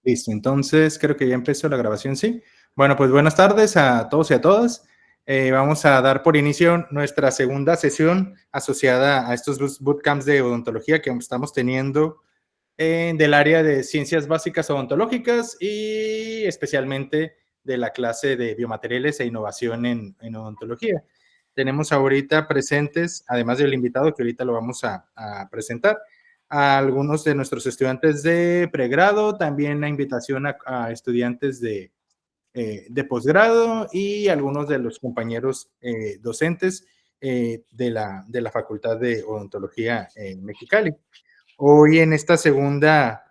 Listo, entonces creo que ya empezó la grabación, ¿sí? Bueno, pues buenas tardes a todos y a todas. Vamos a dar por inicio nuestra segunda sesión asociada a estos bootcamps de odontología que estamos teniendo del área de ciencias básicas odontológicas y especialmente de la clase de biomateriales e innovación en odontología. Tenemos ahorita presentes, además del invitado que ahorita lo vamos a presentar, a algunos de nuestros estudiantes de pregrado, también la invitación a estudiantes de posgrado y algunos de los compañeros docentes de la Facultad de Odontología en Mexicali. Hoy en esta segunda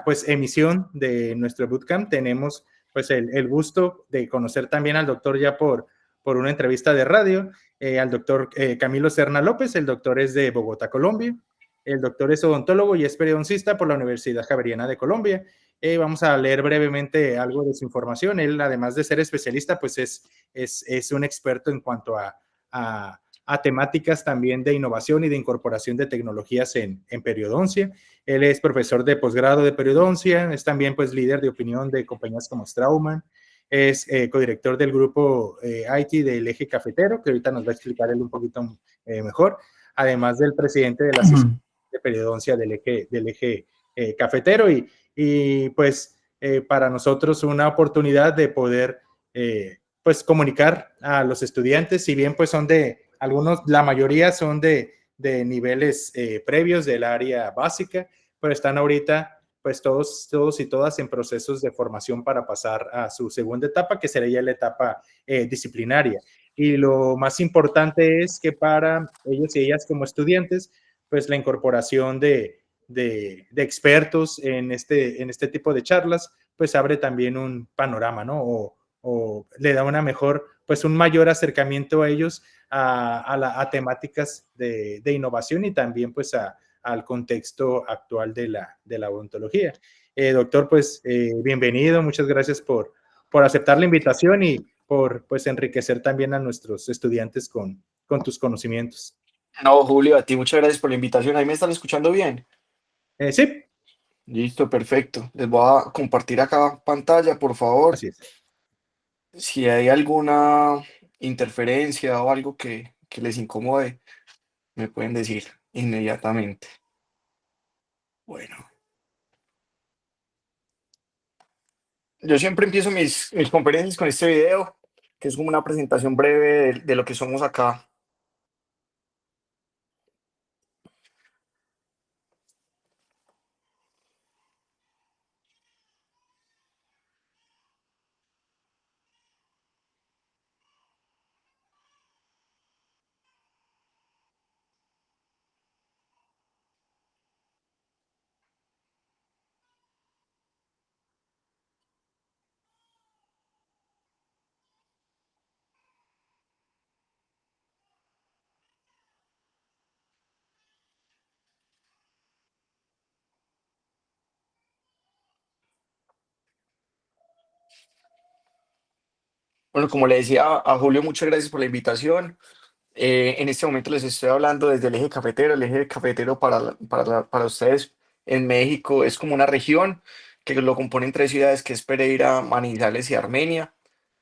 pues, emisión de nuestro bootcamp tenemos pues, el gusto de conocer también al doctor ya por una entrevista de radio, al doctor Camilo Serna López. El doctor es de Bogotá, Colombia. El doctor es odontólogo y es periodoncista por la Universidad Javeriana de Colombia. Vamos a leer brevemente algo de su información. Él, además de ser especialista, pues es un experto en cuanto a temáticas también de innovación y de incorporación de tecnologías en periodoncia. Él es profesor de posgrado de periodoncia, es también pues líder de opinión de compañías como Straumann, es codirector del grupo IT del Eje Cafetero, que ahorita nos va a explicar él un poquito mejor, además del presidente de la sesión de periodoncia del eje Cafetero y pues para nosotros una oportunidad de poder pues comunicar a los estudiantes, si bien pues son algunos, la mayoría son de niveles previos del área básica, pero están ahorita pues todos y todas en procesos de formación para pasar a su segunda etapa, que sería la etapa disciplinaria. Y lo más importante es que para ellos y ellas como estudiantes, pues la incorporación de expertos en este tipo de charlas, pues abre también un panorama, ¿no? O le da una mejor, pues un mayor acercamiento a ellos a temáticas de innovación y también pues al contexto actual de la odontología. Doctor, pues bienvenido, muchas gracias por aceptar la invitación y por pues enriquecer también a nuestros estudiantes con tus conocimientos. No, Julio, a ti muchas gracias por la invitación. ¿Ahí me están escuchando bien? Sí, Listo, perfecto. Les voy a compartir acá pantalla, por favor. así es. Si hay alguna interferencia o algo que les incomode, me pueden decir inmediatamente. Bueno, yo siempre empiezo mis conferencias con este video, que es como una presentación breve de lo que somos acá. Bueno, como le decía a Julio, muchas gracias por la invitación. En este momento les estoy hablando desde el eje cafetero. El eje cafetero para ustedes en México es como una región que lo componen tres ciudades, que es Pereira, Manizales y Armenia,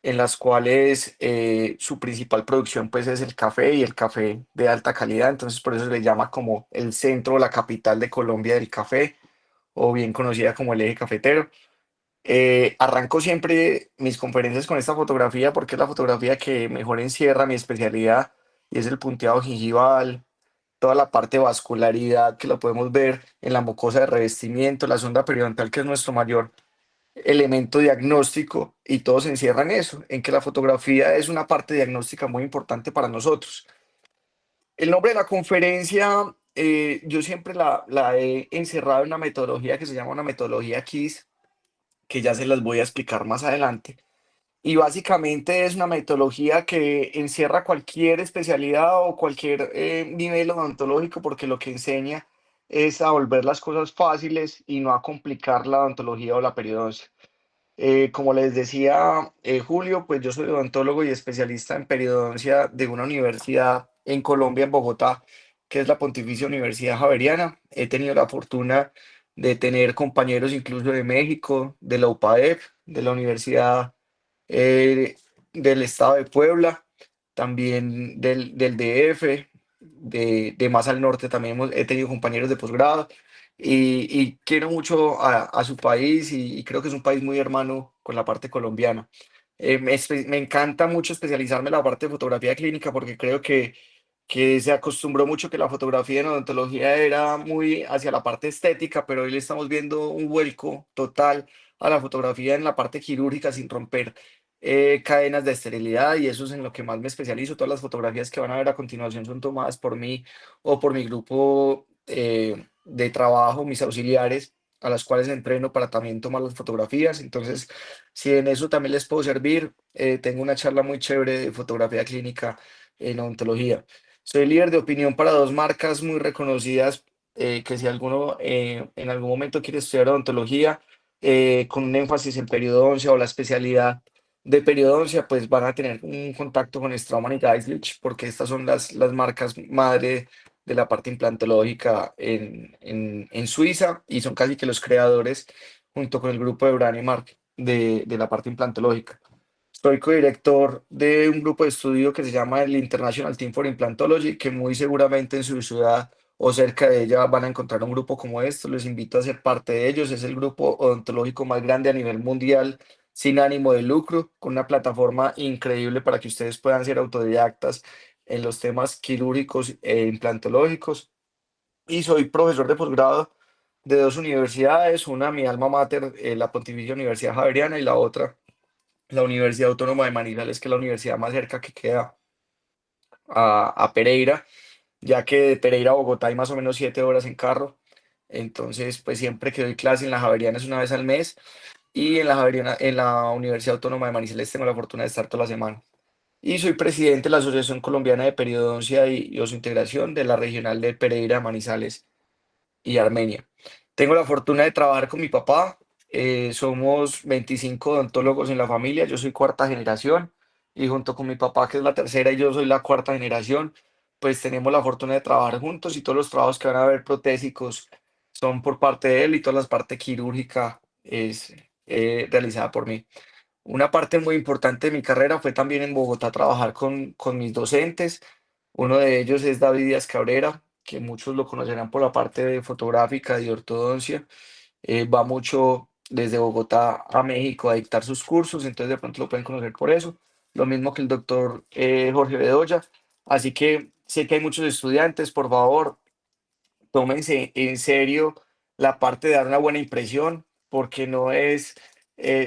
en las cuales su principal producción pues es el café y el café de alta calidad. Entonces por eso se le llama como el centro o la capital de Colombia del café, o bien conocida como el eje cafetero. Arranco siempre mis conferencias con esta fotografía porque es la fotografía que mejor encierra mi especialidad, y es el punteado gingival, toda la parte de vascularidad que lo podemos ver en la mucosa de revestimiento, la sonda periodontal, que es nuestro mayor elemento diagnóstico, y todo se encierra en eso, en que la fotografía es una parte diagnóstica muy importante para nosotros. El nombre de la conferencia, yo siempre la he encerrado en una metodología que se llama una metodología KISS, que ya se las voy a explicar más adelante. Y básicamente es una metodología que encierra cualquier especialidad o cualquier nivel odontológico, porque lo que enseña es a volver las cosas fáciles y no a complicar la odontología o la periodoncia. Como les decía Julio, pues yo soy odontólogo y especialista en periodoncia de una universidad en Colombia, en Bogotá, que es la Pontificia Universidad Javeriana. He tenido la fortuna de tener compañeros incluso de México, de la UPAEP, de la Universidad eh, del Estado de Puebla, también del DF, de más al norte también he tenido compañeros de posgrado y quiero mucho a su país y creo que es un país muy hermano con la parte colombiana. Me encanta mucho especializarme en la parte de fotografía clínica porque creo que se acostumbró mucho que la fotografía en odontología era muy hacia la parte estética, pero hoy le estamos viendo un vuelco total a la fotografía en la parte quirúrgica sin romper cadenas de esterilidad y eso es en lo que más me especializo. Todas las fotografías que van a ver a continuación son tomadas por mí o por mi grupo de trabajo, mis auxiliares, a las cuales entreno para también tomar las fotografías. Entonces, si en eso también les puedo servir, tengo una charla muy chévere de fotografía clínica en odontología. Soy líder de opinión para dos marcas muy reconocidas que si alguno en algún momento quiere estudiar odontología con un énfasis en periodoncia o la especialidad de periodoncia, pues van a tener un contacto con Straumann y Geislich porque estas son las marcas madre de la parte implantológica en Suiza y son casi que los creadores junto con el grupo de Brand Mark de la parte implantológica. Soy codirector de un grupo de estudio que se llama el International Team for Implantology, que muy seguramente en su ciudad o cerca de ella van a encontrar un grupo como esto. Les invito a ser parte de ellos. Es el grupo odontológico más grande a nivel mundial, sin ánimo de lucro, con una plataforma increíble para que ustedes puedan ser autodidactas en los temas quirúrgicos e implantológicos. Y soy profesor de posgrado de dos universidades, una mi alma mater, la Pontificia Universidad Javeriana, y la otra la Universidad Autónoma de Manizales, que es la universidad más cerca que queda a Pereira, ya que de Pereira a Bogotá hay más o menos 7 horas en carro. Entonces, pues siempre que doy clase en la Javeriana es una vez al mes y en la Javeriana, en la Universidad Autónoma de Manizales tengo la fortuna de estar toda la semana. Y soy presidente de la Asociación Colombiana de Periodoncia y Osintegración de la Regional de Pereira, Manizales y Armenia. Tengo la fortuna de trabajar con mi papá. Somos 25 odontólogos en la familia. Yo soy cuarta generación y junto con mi papá, que es la tercera, y yo soy la cuarta generación, pues tenemos la fortuna de trabajar juntos y todos los trabajos que van a ver protésicos son por parte de él y toda la parte quirúrgica es realizada por mí. Una parte muy importante de mi carrera fue también en Bogotá trabajar con mis docentes. Uno de ellos es David Díaz Cabrera, que muchos lo conocerán por la parte de fotográfica y ortodoncia. Va mucho desde Bogotá a México a dictar sus cursos, entonces de pronto lo pueden conocer por eso. Lo mismo que el doctor Jorge Bedoya. Así que sé que hay muchos estudiantes, por favor, tómense en serio la parte de dar una buena impresión, porque no es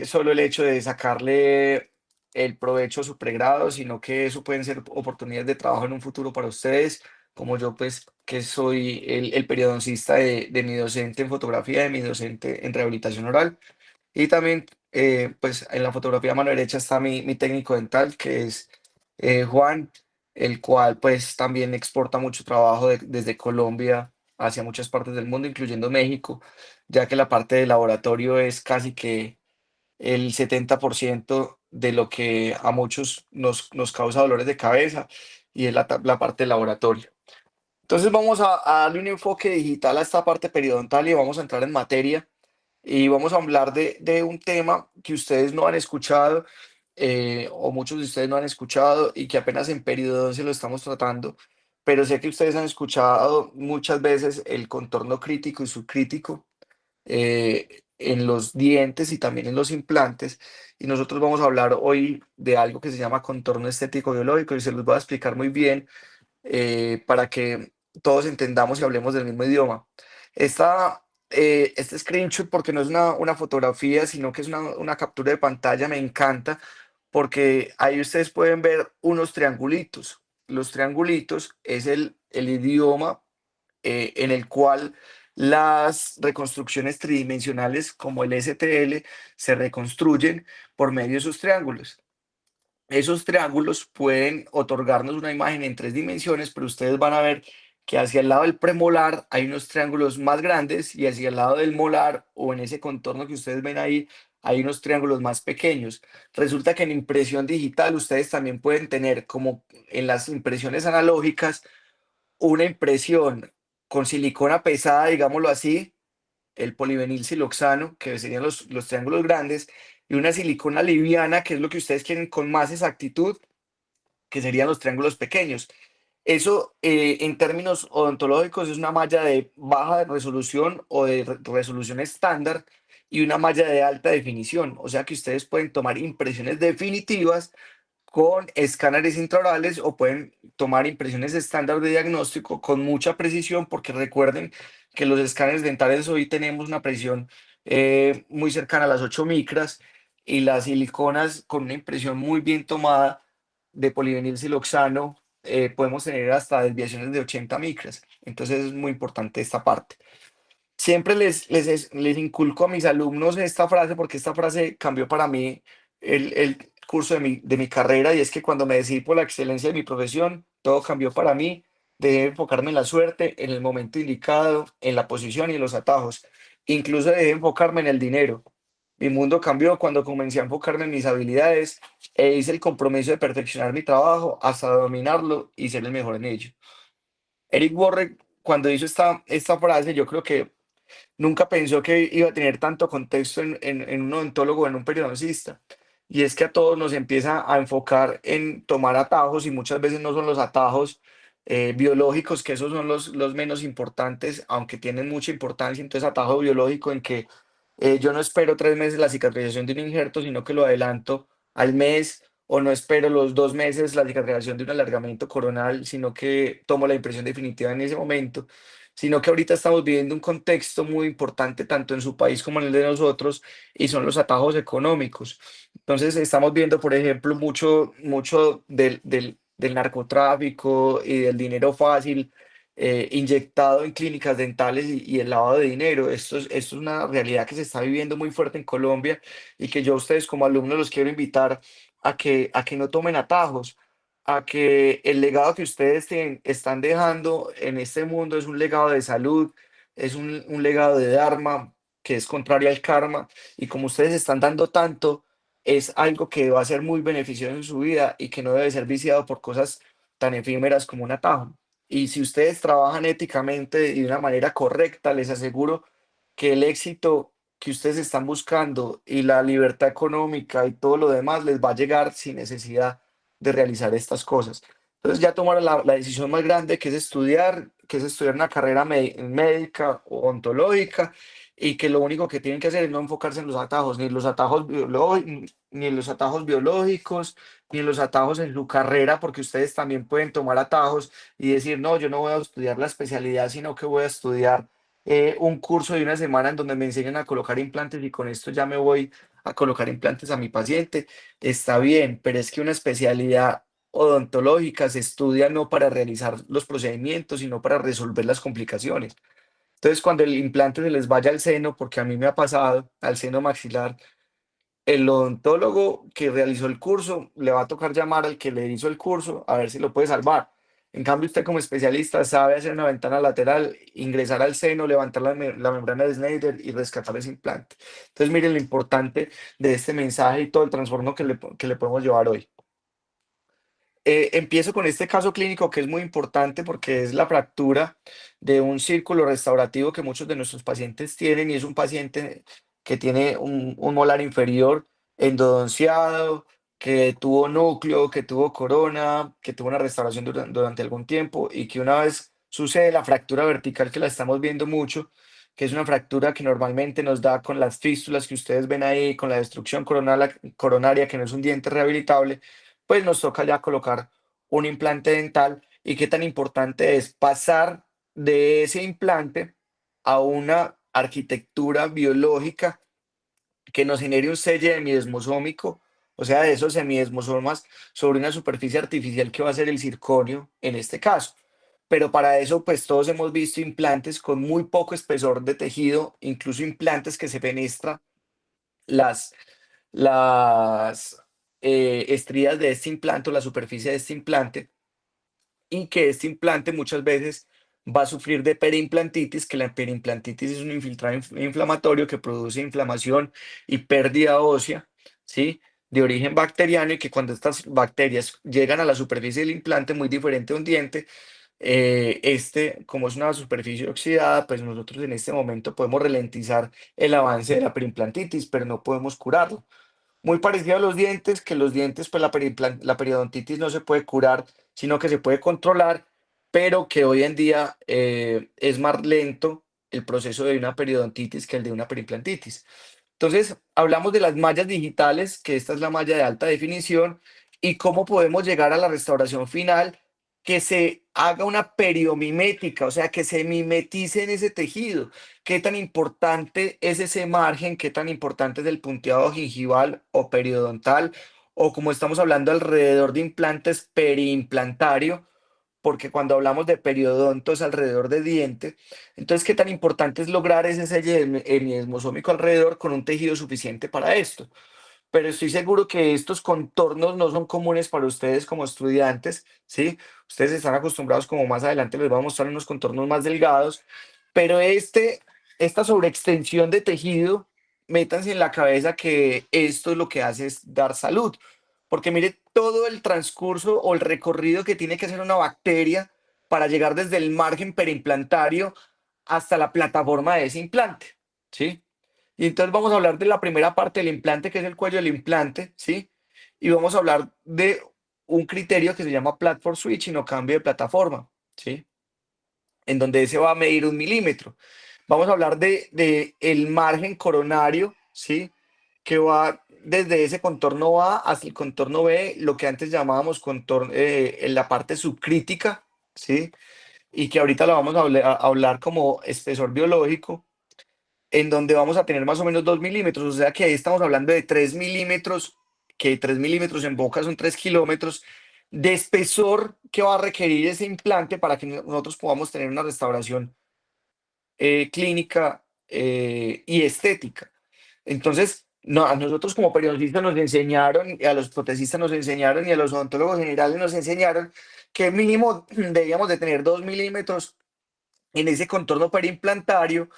solo el hecho de sacarle el provecho a su pregrado, sino que eso pueden ser oportunidades de trabajo en un futuro para ustedes, como yo pues que soy el periodoncista de mi docente en fotografía, de mi docente en rehabilitación oral. Y también, pues en la fotografía a mano derecha está mi técnico dental, que es Juan, el cual pues también exporta mucho trabajo desde Colombia hacia muchas partes del mundo, incluyendo México, ya que la parte de laboratorio es casi que el 70% de lo que a muchos nos causa dolores de cabeza y es la parte del laboratorio. Entonces vamos a darle un enfoque digital a esta parte periodontal y vamos a entrar en materia y vamos a hablar de un tema que ustedes no han escuchado o muchos de ustedes no han escuchado y que apenas en periodoncia lo estamos tratando, pero sé que ustedes han escuchado muchas veces el contorno crítico y subcrítico en los dientes y también en los implantes y nosotros vamos a hablar hoy de algo que se llama contorno estético biológico y se los voy a explicar muy bien para que todos entendamos y hablemos del mismo idioma. Este screenshot, porque no es una fotografía, sino que es una captura de pantalla, me encanta, porque ahí ustedes pueden ver unos triangulitos. Los triangulitos es el idioma en el cual las reconstrucciones tridimensionales como el STL se reconstruyen por medio de esos triángulos. Esos triángulos pueden otorgarnos una imagen en 3 dimensiones, pero ustedes van a ver que hacia el lado del premolar hay unos triángulos más grandes y hacia el lado del molar o en ese contorno que ustedes ven ahí hay unos triángulos más pequeños. Resulta que en impresión digital ustedes también pueden tener, como en las impresiones analógicas, una impresión con silicona pesada, digámoslo así, el polivinilsiloxano, que serían los triángulos grandes, y una silicona liviana, que es lo que ustedes quieren con más exactitud, que serían los triángulos pequeños. Eso, en términos odontológicos, es una malla de baja resolución o de resolución estándar y una malla de alta definición. O sea que ustedes pueden tomar impresiones definitivas con escáneres intraorales o pueden tomar impresiones estándar de diagnóstico con mucha precisión, porque recuerden que los escáneres dentales hoy tenemos una precisión muy cercana a las 8 micras, y las siliconas con una impresión muy bien tomada de polivinilsiloxano podemos tener hasta desviaciones de 80 micras. Entonces es muy importante esta parte. Siempre les inculco a mis alumnos esta frase, porque esta frase cambió para mí el curso de mi carrera, y es que cuando me decidí por la excelencia de mi profesión, todo cambió para mí. Dejé de enfocarme en la suerte, en el momento indicado, en la posición y en los atajos. Incluso dejé de enfocarme en el dinero. Mi mundo cambió cuando comencé a enfocarme en mis habilidades e hice el compromiso de perfeccionar mi trabajo hasta dominarlo y ser el mejor en ello. Eric Warren, cuando hizo esta frase, yo creo que nunca pensó que iba a tener tanto contexto en un odontólogo o en un periodoncista. Y es que a todos nos empieza a enfocar en tomar atajos, y muchas veces no son los atajos biológicos, que esos son los menos importantes, aunque tienen mucha importancia. Entonces, atajo biológico en que yo no espero 3 meses la cicatrización de un injerto, sino que lo adelanto al mes, o no espero los 2 meses la cicatrización de un alargamiento coronal, sino que tomo la impresión definitiva en ese momento. Sino que ahorita estamos viviendo un contexto muy importante tanto en su país como en el de nosotros, y son los atajos económicos. Entonces estamos viendo, por ejemplo, mucho del narcotráfico y del dinero fácil inyectado en clínicas dentales, y el lavado de dinero. Esto es una realidad que se está viviendo muy fuerte en Colombia, y que yo a ustedes como alumnos los quiero invitar a que no tomen atajos, a que el legado que ustedes están dejando en este mundo es un legado de salud, es un legado de Dharma, que es contrario al karma, y como ustedes están dando tanto, es algo que va a ser muy beneficioso en su vida y que no debe ser viciado por cosas tan efímeras como un atajo. Y si ustedes trabajan éticamente y de una manera correcta, les aseguro que el éxito que ustedes están buscando y la libertad económica y todo lo demás les va a llegar sin necesidad de realizar estas cosas. Entonces ya tomaron la decisión más grande, que es estudiar una carrera médica o ontológica, y que lo único que tienen que hacer es no enfocarse en los atajos, ni en los atajos biológicos, ni en los atajos en su carrera, porque ustedes también pueden tomar atajos y decir, no, yo no voy a estudiar la especialidad, sino que voy a estudiar un curso de una semana en donde me enseñan a colocar implantes, y con esto ya me voy a colocar implantes a mi paciente. Está bien, pero es que una especialidad odontológica se estudia no para realizar los procedimientos, sino para resolver las complicaciones. Entonces, cuando el implante se les vaya al seno, porque a mí me ha pasado, al seno maxilar, el odontólogo que realizó el curso le va a tocar llamar al que le hizo el curso a ver si lo puede salvar. En cambio, usted como especialista sabe hacer una ventana lateral, ingresar al seno, levantar la membrana de Schneider y rescatar ese implante. Entonces, miren lo importante de este mensaje y todo el trastorno que le podemos llevar hoy. Empiezo con este caso clínico, que es muy importante porque es la fractura de un círculo restaurativo que muchos de nuestros pacientes tienen, y es un paciente que tiene un molar inferior endodonciado, que tuvo núcleo, que tuvo corona, que tuvo una restauración durante algún tiempo, y que una vez sucede la fractura vertical, que la estamos viendo mucho, que es una fractura que normalmente nos da con las fístulas que ustedes ven ahí, con la destrucción coronaria, que no es un diente rehabilitable, pues nos toca ya colocar un implante dental. Y qué tan importante es pasar de ese implante a una arquitectura biológica que nos genere un sello hemiesmosómico, o sea, de esos semiesmosomas sobre una superficie artificial que va a ser el circonio en este caso. Pero para eso, pues todos hemos visto implantes con muy poco espesor de tejido, incluso implantes que se penetran las, las estrías de este implante, o la superficie de este implante, y que este implante muchas veces va a sufrir de periimplantitis, que la periimplantitis es un infiltrado inflamatorio que produce inflamación y pérdida ósea, ¿sí? De origen bacteriano, y que cuando estas bacterias llegan a la superficie del implante, muy diferente a un diente, como es una superficie oxidada, pues nosotros en este momento podemos ralentizar el avance de la periimplantitis, pero no podemos curarlo. Muy parecido a los dientes, que los dientes, pues la periodontitis no se puede curar, sino que se puede controlar, pero que hoy en día es más lento el proceso de una periodontitis que el de una periimplantitis. Entonces, hablamos de las mallas digitales, que esta es la malla de alta definición, y cómo podemos llegar a la restauración final, que se haga una periomimética, o sea, que se mimetice en ese tejido. ¿Qué tan importante es ese margen? ¿Qué tan importante es el punteado gingival o periodontal? O como estamos hablando alrededor de implantes periimplantario, porque cuando hablamos de periodonto es alrededor de diente. Entonces, ¿qué tan importante es lograr ese sello hemiesmosómico alrededor con un tejido suficiente para esto? Pero estoy seguro que estos contornos no son comunes para ustedes como estudiantes, ¿sí? Ustedes están acostumbrados, como más adelante les voy a mostrar, unos contornos más delgados, pero esta sobreextensión de tejido, métanse en la cabeza que esto lo que hace es dar salud, porque mire todo el transcurso o el recorrido que tiene que hacer una bacteria para llegar desde el margen perimplantario hasta la plataforma de ese implante, ¿sí? Y entonces vamos a hablar de la primera parte del implante, que es el cuello del implante, ¿sí? Y vamos a hablar de un criterio que se llama platform switching o cambio de plataforma, ¿sí? En donde se va a medir 1 milímetro. Vamos a hablar de el margen coronario, ¿sí? Que va desde ese contorno A hasta el contorno B, lo que antes llamábamos contorno, en la parte subcrítica, ¿sí? Y que ahorita la vamos a hablar como espesor biológico, en donde vamos a tener más o menos 2 milímetros, o sea que ahí estamos hablando de 3 milímetros, que 3 milímetros en boca son 3 kilómetros de espesor que va a requerir ese implante para que nosotros podamos tener una restauración clínica y estética. Entonces, no, a nosotros como periodistas nos enseñaron, y a los protecistas nos enseñaron, y a los odontólogos generales nos enseñaron que mínimo debíamos de tener 2 milímetros en ese contorno perimplantario,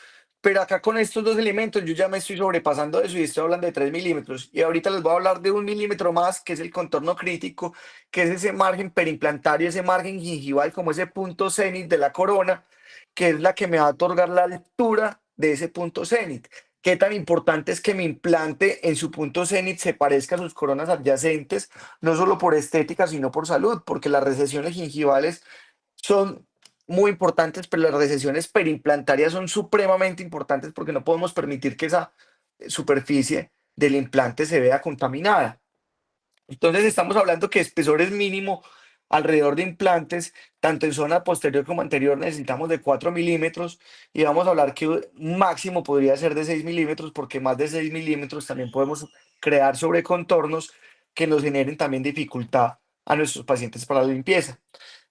pero acá con estos dos elementos yo ya me estoy sobrepasando eso y estoy hablando de 3 milímetros. Y ahorita les voy a hablar de 1 milímetro más, que es el contorno crítico, que es ese margen perimplantario, ese margen gingival, como ese punto cenit de la corona, que es la que me va a otorgar la altura de ese punto cenit. Qué tan importante es que mi implante en su punto cenit se parezca a sus coronas adyacentes, no solo por estética, sino por salud, porque las recesiones gingivales son muy importantes, pero las recesiones perimplantarias son supremamente importantes porque no podemos permitir que esa superficie del implante se vea contaminada. Entonces estamos hablando que espesor es mínimo alrededor de implantes, tanto en zona posterior como anterior necesitamos de 4 milímetros y vamos a hablar que un máximo podría ser de 6 milímetros porque más de 6 milímetros también podemos crear sobrecontornos que nos generen también dificultad a nuestros pacientes para la limpieza.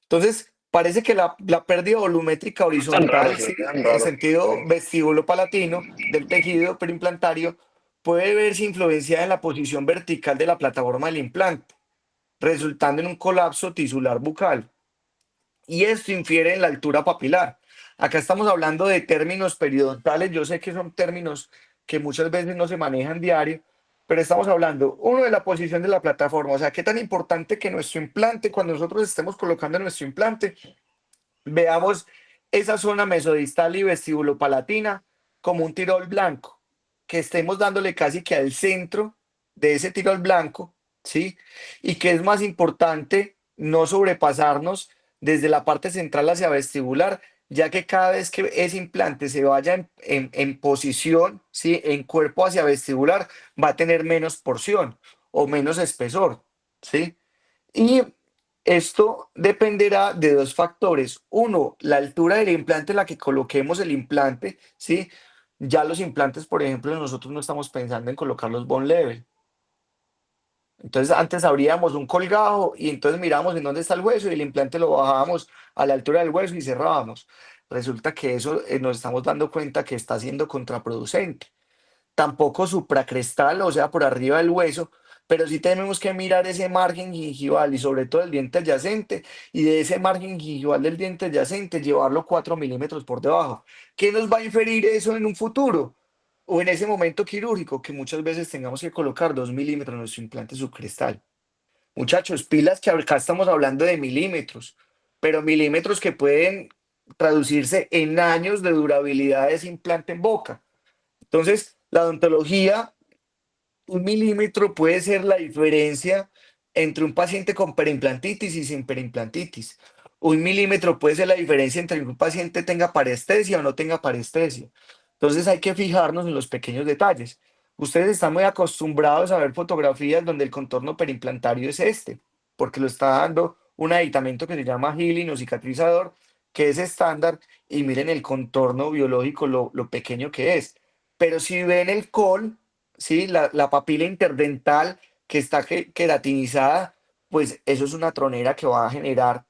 Entonces, parece que la pérdida volumétrica Tan raro, horizontal, se ve sí, tan en raro. sentido vestíbulo-palatino del tejido perimplantario, puede verse influenciada en la posición vertical de la plataforma del implante, resultando en un colapso tisular bucal. Y esto infiere en la altura papilar. Acá estamos hablando de términos periodontales. Yo sé que son términos que muchas veces no se manejan diario, pero estamos hablando, uno, de la posición de la plataforma. O sea, qué tan importante que nuestro implante, cuando nosotros estemos colocando nuestro implante, veamos esa zona mesodistal y vestíbulo-palatina como un tirol blanco, que estemos dándole casi que al centro de ese tirol blanco, ¿sí? Y que es más importante no sobrepasarnos desde la parte central hacia vestibular, ya que cada vez que ese implante se vaya en posición, ¿sí? En cuerpo hacia vestibular, va a tener menos porción o menos espesor, ¿sí? Y esto dependerá de dos factores. Uno, la altura del implante en la que coloquemos el implante, ¿sí? Ya los implantes, por ejemplo, nosotros no estamos pensando en colocarlos bone level. Entonces, antes abríamos un colgado y entonces miramos en dónde está el hueso y el implante lo bajábamos a la altura del hueso y cerrábamos. Resulta que eso nos estamos dando cuenta que está siendo contraproducente. Tampoco supracrestal, o sea, por arriba del hueso, pero sí tenemos que mirar ese margen gingival y sobre todo el diente adyacente, y de ese margen gingival del diente adyacente llevarlo 4 milímetros por debajo. ¿Qué nos va a inferir eso en un futuro? O en ese momento quirúrgico, que muchas veces tengamos que colocar 2 milímetros en nuestro implante subcrestal. Muchachos, pilas que acá estamos hablando de milímetros. pero milímetros que pueden traducirse en años de durabilidad de ese implante en boca. Entonces, la odontología, un milímetro puede ser la diferencia entre un paciente con perimplantitis y sin perimplantitis. Un milímetro puede ser la diferencia entre que un paciente tenga parestesia o no tenga parestesia. Entonces hay que fijarnos en los pequeños detalles. Ustedes están muy acostumbrados a ver fotografías donde el contorno perimplantario es este, porque lo está dando un aditamento que se llama healing o cicatrizador, que es estándar, y miren el contorno biológico, lo pequeño que es. Pero si ven el col, ¿sí? La papila interdental que está queratinizada, pues eso es una tronera que va a generar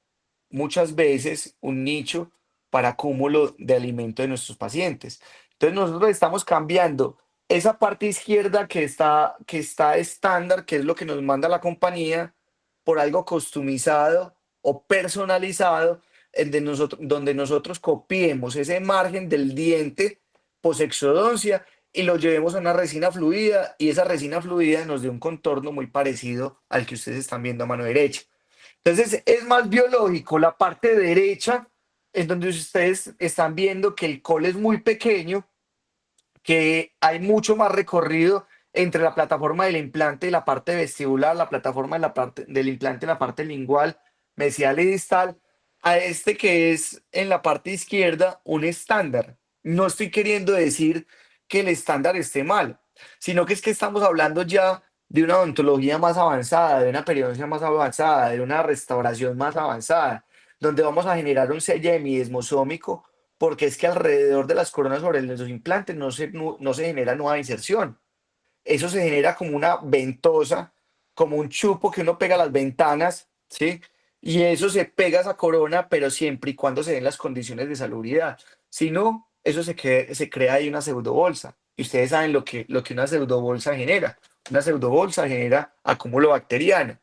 muchas veces un nicho para acúmulo de alimento de nuestros pacientes. Entonces nosotros estamos cambiando esa parte izquierda que está estándar, que es lo que nos manda la compañía, por algo customizado o personalizado, donde nosotros copiemos ese margen del diente posexodoncia y lo llevemos a una resina fluida y esa resina fluida nos dé un contorno muy parecido al que ustedes están viendo a mano derecha. Entonces es más biológico la parte derecha, en donde ustedes están viendo que el col es muy pequeño, que hay mucho más recorrido entre la plataforma del implante y la parte vestibular, la plataforma de la parte del implante en la parte lingual, mesial y distal, a este que es en la parte izquierda un estándar. No estoy queriendo decir que el estándar esté mal, sino que es que estamos hablando ya de una odontología más avanzada, de una periodoncia más avanzada, de una restauración más avanzada, donde vamos a generar un sello hemidesmosómico porque es que alrededor de las coronas sobre los implantes no se genera nueva inserción. Eso se genera como una ventosa, como un chupo que uno pega a las ventanas, ¿sí? Y eso se pega a esa corona, pero siempre y cuando se den las condiciones de salubridad. Si no, eso se crea ahí una pseudobolsa. Y ustedes saben lo que una pseudobolsa genera. Una pseudobolsa genera acúmulo bacteriano.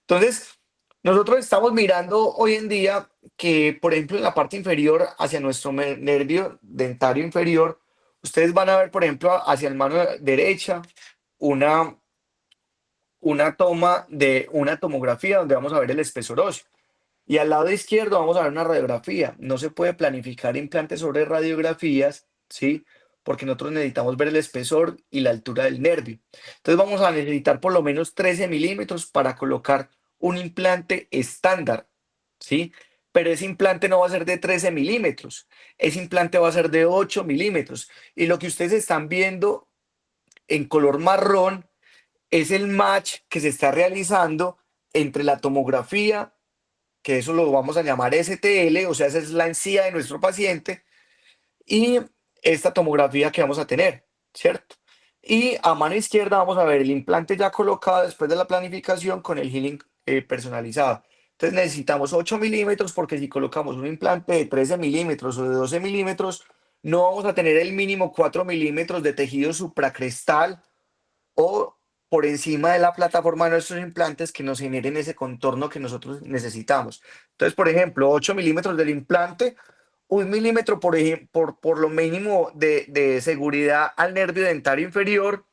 Entonces, nosotros estamos mirando hoy en día que, por ejemplo, en la parte inferior, hacia nuestro nervio dentario inferior, ustedes van a ver, por ejemplo, hacia la mano derecha, una, una toma de una tomografía donde vamos a ver el espesor óseo. Y al lado izquierdo vamos a ver una radiografía. No se puede planificar implantes sobre radiografías, ¿sí? Porque nosotros necesitamos ver el espesor y la altura del nervio. Entonces vamos a necesitar por lo menos 13 milímetros para colocar un implante estándar, ¿sí? Pero ese implante no va a ser de 13 milímetros. Ese implante va a ser de 8 milímetros. Y lo que ustedes están viendo en color marrón es el match que se está realizando entre la tomografía, que eso lo vamos a llamar STL, o sea, esa es la encía de nuestro paciente, y esta tomografía que vamos a tener, ¿cierto? Y a mano izquierda vamos a ver el implante ya colocado después de la planificación con el healing personalizado. Entonces necesitamos 8 milímetros porque si colocamos un implante de 13 milímetros o de 12 milímetros, no vamos a tener el mínimo 4 milímetros de tejido supracrestal o por encima de la plataforma de nuestros implantes que nos generen ese contorno que nosotros necesitamos. Entonces, por ejemplo, 8 milímetros del implante, 1 milímetro por lo mínimo de seguridad al nervio dentario inferior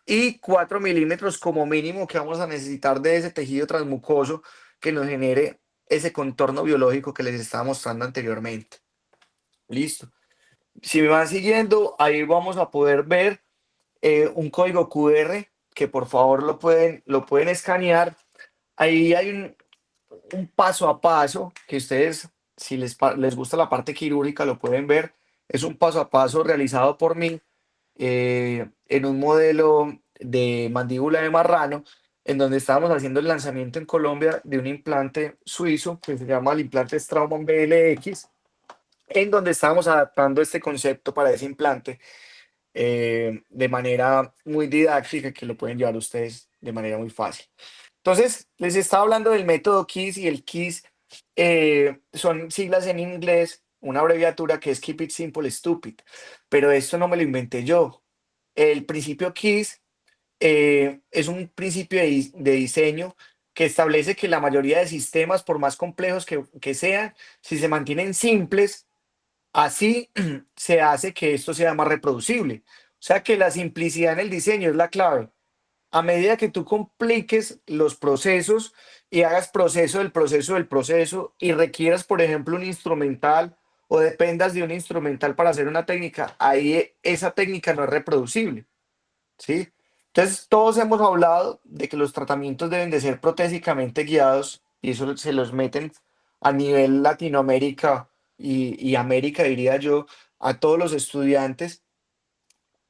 y 4 milímetros como mínimo que vamos a necesitar de ese tejido transmucoso que nos genere ese contorno biológico que les estaba mostrando anteriormente. Listo. Si me van siguiendo, ahí vamos a poder ver un código QR que por favor lo pueden escanear. Ahí hay un paso a paso que ustedes, si les gusta la parte quirúrgica, lo pueden ver. Es un paso a paso realizado por mí en un modelo de mandíbula de marrano, en donde estábamos haciendo el lanzamiento en Colombia de un implante suizo que se llama el implante Straumann BLX, en donde estábamos adaptando este concepto para ese implante de manera muy didáctica que lo pueden llevar ustedes de manera muy fácil. Entonces, les estaba hablando del método KISS y el KISS son siglas en inglés, una abreviatura que es Keep It Simple Stupid, pero esto no me lo inventé yo. El principio KISS es un principio de diseño que establece que la mayoría de sistemas, por más complejos que sean, si se mantienen simples, así se hace que esto sea más reproducible. O sea que la simplicidad en el diseño es la clave. A medida que tú compliques los procesos y hagas proceso del proceso del proceso y requieras, por ejemplo, un instrumental o dependas de un instrumental para hacer una técnica, ahí esa técnica no es reproducible, ¿sí? Entonces, todos hemos hablado de que los tratamientos deben de ser protésicamente guiados y eso se los meten a nivel Latinoamérica y América, diría yo, a todos los estudiantes,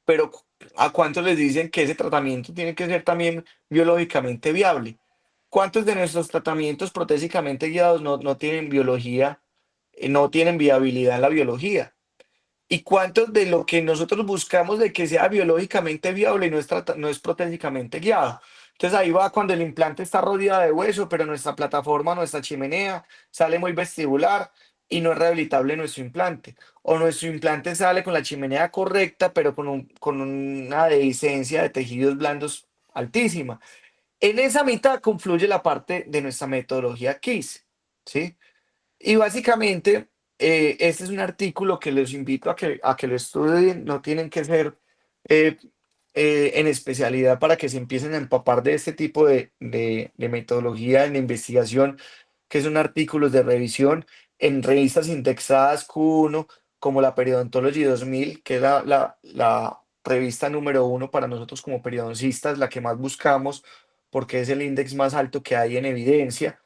pero ¿a cuántos les dicen que ese tratamiento tiene que ser también biológicamente viable? ¿Cuántos de nuestros tratamientos protésicamente guiados no tienen biología, no tienen viabilidad en la biología? ¿Y cuántos de lo que nosotros buscamos de que sea biológicamente viable no es protésicamente guiado? Entonces ahí va cuando el implante está rodeado de hueso, pero nuestra plataforma, nuestra chimenea sale muy vestibular y no es rehabilitable nuestro implante. O nuestro implante sale con la chimenea correcta, pero con una dehiscencia de tejidos blandos altísima. En esa mitad confluye la parte de nuestra metodología KISS, ¿sí? Y básicamente, este es un artículo que les invito a que lo estudien, no tienen que ser eh, en especialidad para que se empiecen a empapar de este tipo de metodología en investigación, que son artículos de revisión en revistas indexadas Q1, como la Periodontology 2000, que es la revista número uno para nosotros como periodoncistas, la que más buscamos, porque es el índice más alto que hay en evidencia.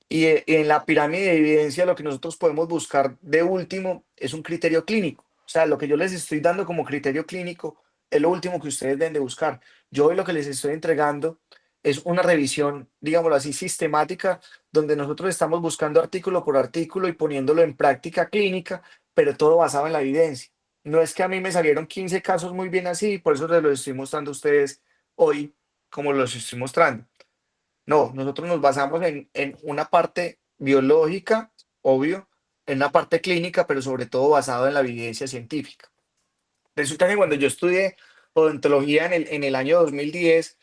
Y en la pirámide de evidencia lo que nosotros podemos buscar de último es un criterio clínico. O sea, lo que yo les estoy dando como criterio clínico es lo último que ustedes deben de buscar. Yo hoy lo que les estoy entregando es una revisión, digámoslo así, sistemática, donde nosotros estamos buscando artículo por artículo y poniéndolo en práctica clínica, pero todo basado en la evidencia. No es que a mí me salieron 15 casos muy bien así, por eso les los estoy mostrando a ustedes hoy como los estoy mostrando. No, nosotros nos basamos en una parte biológica, obvio, en una parte clínica, pero sobre todo basado en la evidencia científica. Resulta que cuando yo estudié odontología en el año 2010,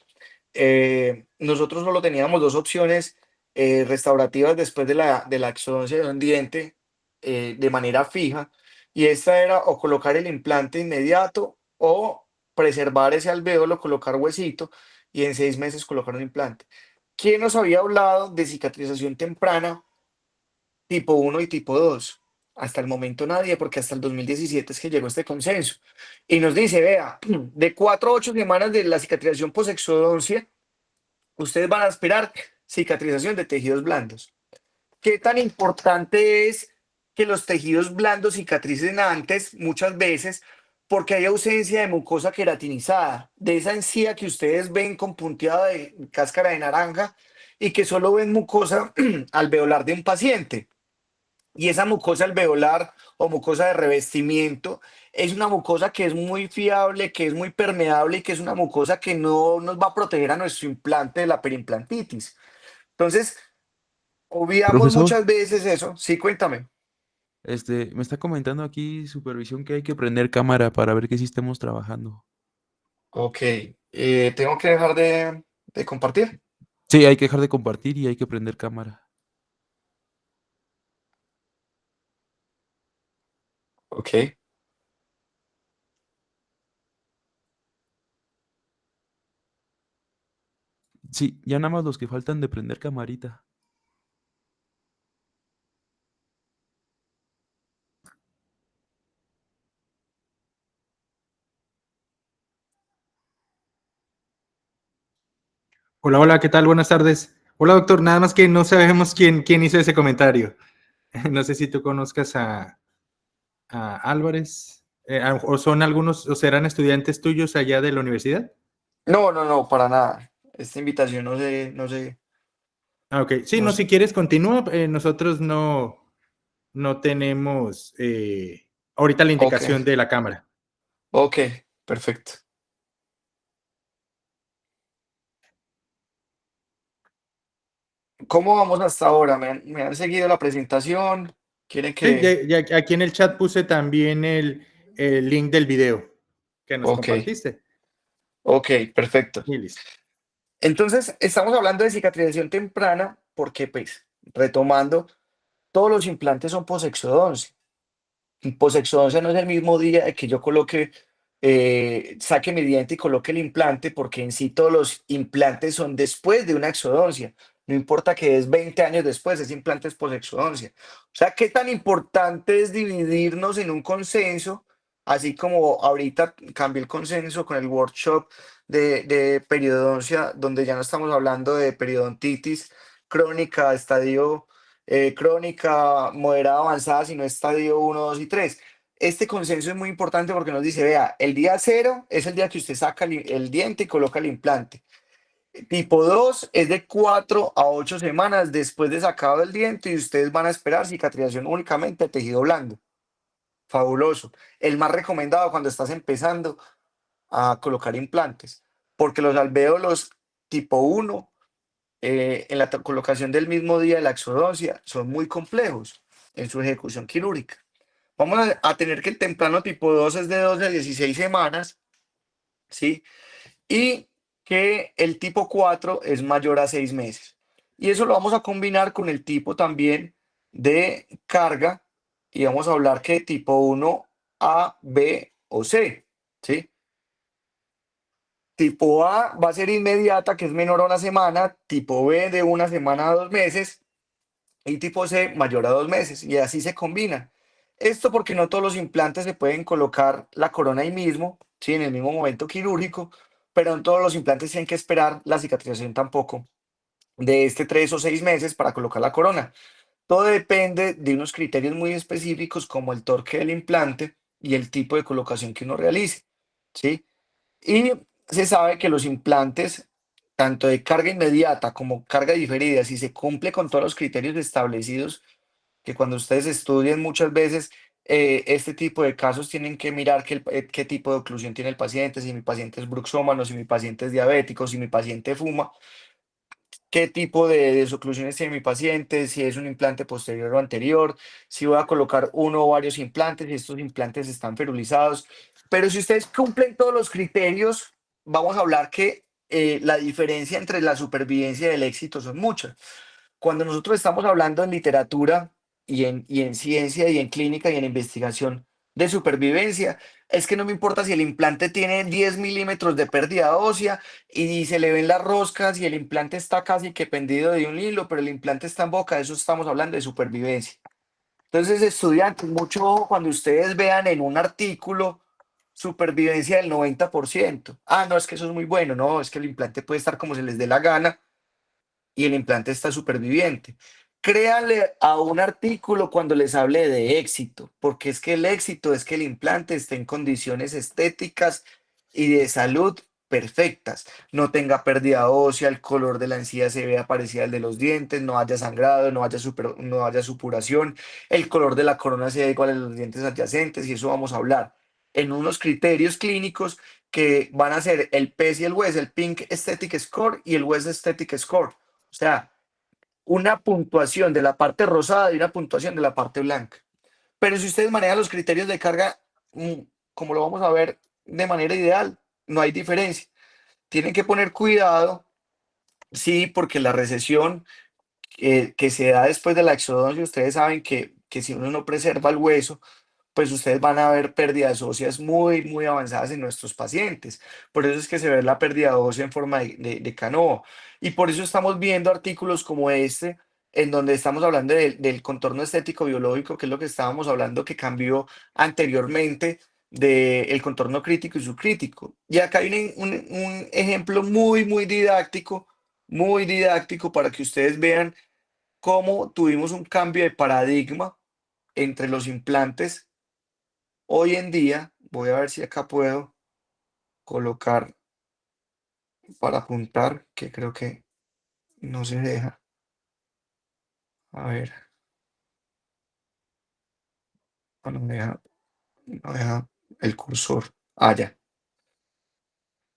nosotros solo teníamos dos opciones restaurativas después de la exodoncia de un diente de manera fija, y esta era o colocar el implante inmediato o preservar ese alvéolo, colocar huesito y en 6 meses colocar un implante. ¿Quién nos había hablado de cicatrización temprana tipo uno y tipo 2? Hasta el momento nadie, porque hasta el 2017 es que llegó este consenso. Y nos dice, vea, de 4 a 8 semanas de la cicatrización posexodoncia, ustedes van a esperar cicatrización de tejidos blandos. ¿Qué tan importante es que los tejidos blandos cicatricen antes, muchas veces? Porque hay ausencia de mucosa queratinizada, de esa encía que ustedes ven con punteada de cáscara de naranja y que solo ven mucosa alveolar de un paciente. Y esa mucosa alveolar o mucosa de revestimiento es una mucosa que es muy fiable, que es muy permeable y que es una mucosa que no nos va a proteger a nuestro implante de la perimplantitis. Entonces, obviamos Profesor, muchas veces eso. Sí, cuéntame. me está comentando aquí supervisión que hay que prender cámara para ver que sí estemos trabajando. Ok, tengo que dejar de compartir. Sí, hay que dejar de compartir y hay que prender cámara. Ok. Sí, ya nada más los que faltan de prender camarita. Hola, hola, ¿qué tal? Buenas tardes. Hola, doctor. Nada más que no sabemos quién hizo ese comentario. No sé si tú conozcas a Álvarez, o son algunos, o serán estudiantes tuyos allá de la universidad. No, no, no, para nada. Esta invitación no sé, no sé, Ah, ok. Sí, no no, sé. si quieres continúa. Nosotros no tenemos ahorita la Ok, indicación de la cámara. ok, perfecto. ¿Cómo vamos hasta ahora? Me han seguido la presentación? ¿Quieren Sí, que...? aquí en el chat puse también el link del video que nos Ok, compartiste. ok, perfecto. Y listo. Entonces, estamos hablando de cicatrización temprana porque, pues, retomando, todos los implantes son posexodoncia. Posexodoncia no es el mismo día de que yo coloque, saque mi diente y coloque el implante, porque en sí todos los implantes son después de una exodoncia. no importa que es 20 años después, ese implante es posexodoncia. O sea, qué tan importante es dividirnos en un consenso, así como ahorita cambié el consenso con el workshop de periodoncia, donde ya no estamos hablando de periodontitis crónica, estadio crónica, moderada, avanzada, sino estadio uno 2 y 3. Este consenso es muy importante porque nos dice, vea, el día cero es el día que usted saca el diente y coloca el implante. Tipo 2 es de 4 a 8 semanas después de sacado el diente y ustedes van a esperar cicatrización únicamente de tejido blando. Fabuloso. El más recomendado cuando estás empezando a colocar implantes, porque los alvéolos tipo 1 en la colocación del mismo día de la exodoncia son muy complejos en su ejecución quirúrgica. Vamos a tener que el temprano tipo 2 es de 12 a 16 semanas, ¿sí? Y que el tipo 4 es mayor a 6 meses. Y eso lo vamos a combinar con el tipo también de carga y vamos a hablar que tipo 1 A, B o C, ¿sí? Tipo A va a ser inmediata, que es menor a una semana, tipo B de una semana a 2 meses y tipo C mayor a 2 meses. Y así se combinan. Esto porque no todos los implantes se pueden colocar la corona ahí mismo, ¿sí? En el mismo momento quirúrgico, pero no todos los implantes tienen que esperar la cicatrización tampoco de 3 o 6 meses para colocar la corona. Todo depende de unos criterios muy específicos como el torque del implante y el tipo de colocación que uno realice, ¿sí? Y se sabe que los implantes, tanto de carga inmediata como carga diferida, si se cumple con todos los criterios establecidos, que cuando ustedes estudian muchas veces este tipo de casos tienen que mirar qué tipo de oclusión tiene el paciente, si mi paciente es bruxómano, si mi paciente es diabético, si mi paciente fuma, qué tipo de desoclusiones tiene mi paciente, si es un implante posterior o anterior, si voy a colocar uno o varios implantes, si estos implantes están ferulizados. Pero si ustedes cumplen todos los criterios, vamos a hablar que la diferencia entre la supervivencia y el éxito son muchas. Cuando nosotros estamos hablando en literatura y en ciencia y en clínica y en investigación de supervivencia, es que no me importa si el implante tiene 10 milímetros de pérdida ósea y se le ven las roscas y el implante está casi que pendido de un hilo, pero el implante está en boca, de eso estamos hablando de supervivencia. Entonces, estudiantes, mucho ojo cuando ustedes vean en un artículo supervivencia del 90%. Ah, no, es que eso es muy bueno, no, es que el implante puede estar como se les dé la gana y el implante está superviviente. Créanle a un artículo cuando les hable de éxito, porque es que el éxito es que el implante esté en condiciones estéticas y de salud perfectas, no tenga pérdida ósea, el color de la encía se vea parecida al de los dientes, no haya sangrado, no haya supuración, el color de la corona sea igual a los dientes adyacentes, y eso vamos a hablar en unos criterios clínicos que van a ser el PES y el WES, el Pink Aesthetic Score y el WES Aesthetic Score. O sea, una puntuación de la parte rosada y una puntuación de la parte blanca. Pero si ustedes manejan los criterios de carga, como lo vamos a ver de manera ideal, no hay diferencia. Tienen que poner cuidado, sí, porque la recesión que se da después de la exodoncia, ustedes saben que si uno no preserva el hueso, pues ustedes van a ver pérdidas óseas muy, muy avanzadas en nuestros pacientes. Por eso es que se ve la pérdida ósea en forma de canoa. Y por eso estamos viendo artículos como este, en donde estamos hablando del contorno estético biológico, que es lo que estábamos hablando, que cambió anteriormente del contorno crítico y subcrítico. Y acá hay un ejemplo muy didáctico para que ustedes vean cómo tuvimos un cambio de paradigma entre los implantes. Hoy en día, voy a ver si acá puedo colocar para apuntar, que creo que no se deja. A ver, no deja el cursor. Ah, ya.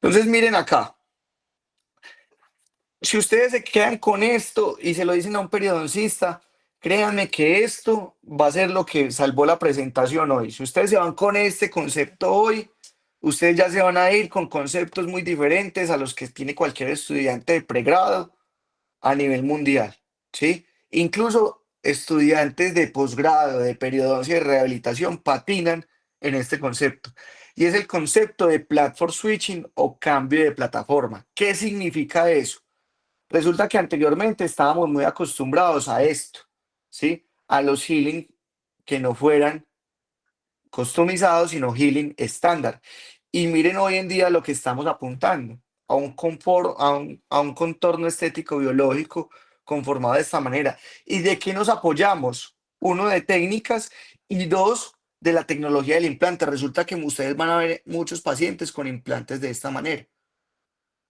Entonces, miren acá. Si ustedes se quedan con esto y se lo dicen a un periodoncista, créanme que esto va a ser lo que salvó la presentación hoy. Si ustedes se van con este concepto hoy, ustedes ya se van a ir con conceptos muy diferentes a los que tiene cualquier estudiante de pregrado a nivel mundial, ¿sí? Incluso estudiantes de posgrado, de periodoncia y rehabilitación patinan en este concepto. Y es el concepto de platform switching o cambio de plataforma. ¿Qué significa eso? Resulta que anteriormente estábamos muy acostumbrados a esto, ¿sí? A los healing que no fueran customizados, sino healing estándar. Y miren hoy en día lo que estamos apuntando, a un confort, a un contorno estético biológico conformado de esta manera. ¿Y de qué nos apoyamos? Uno, de técnicas, y dos, de la tecnología del implante. Resulta que ustedes van a ver muchos pacientes con implantes de esta manera,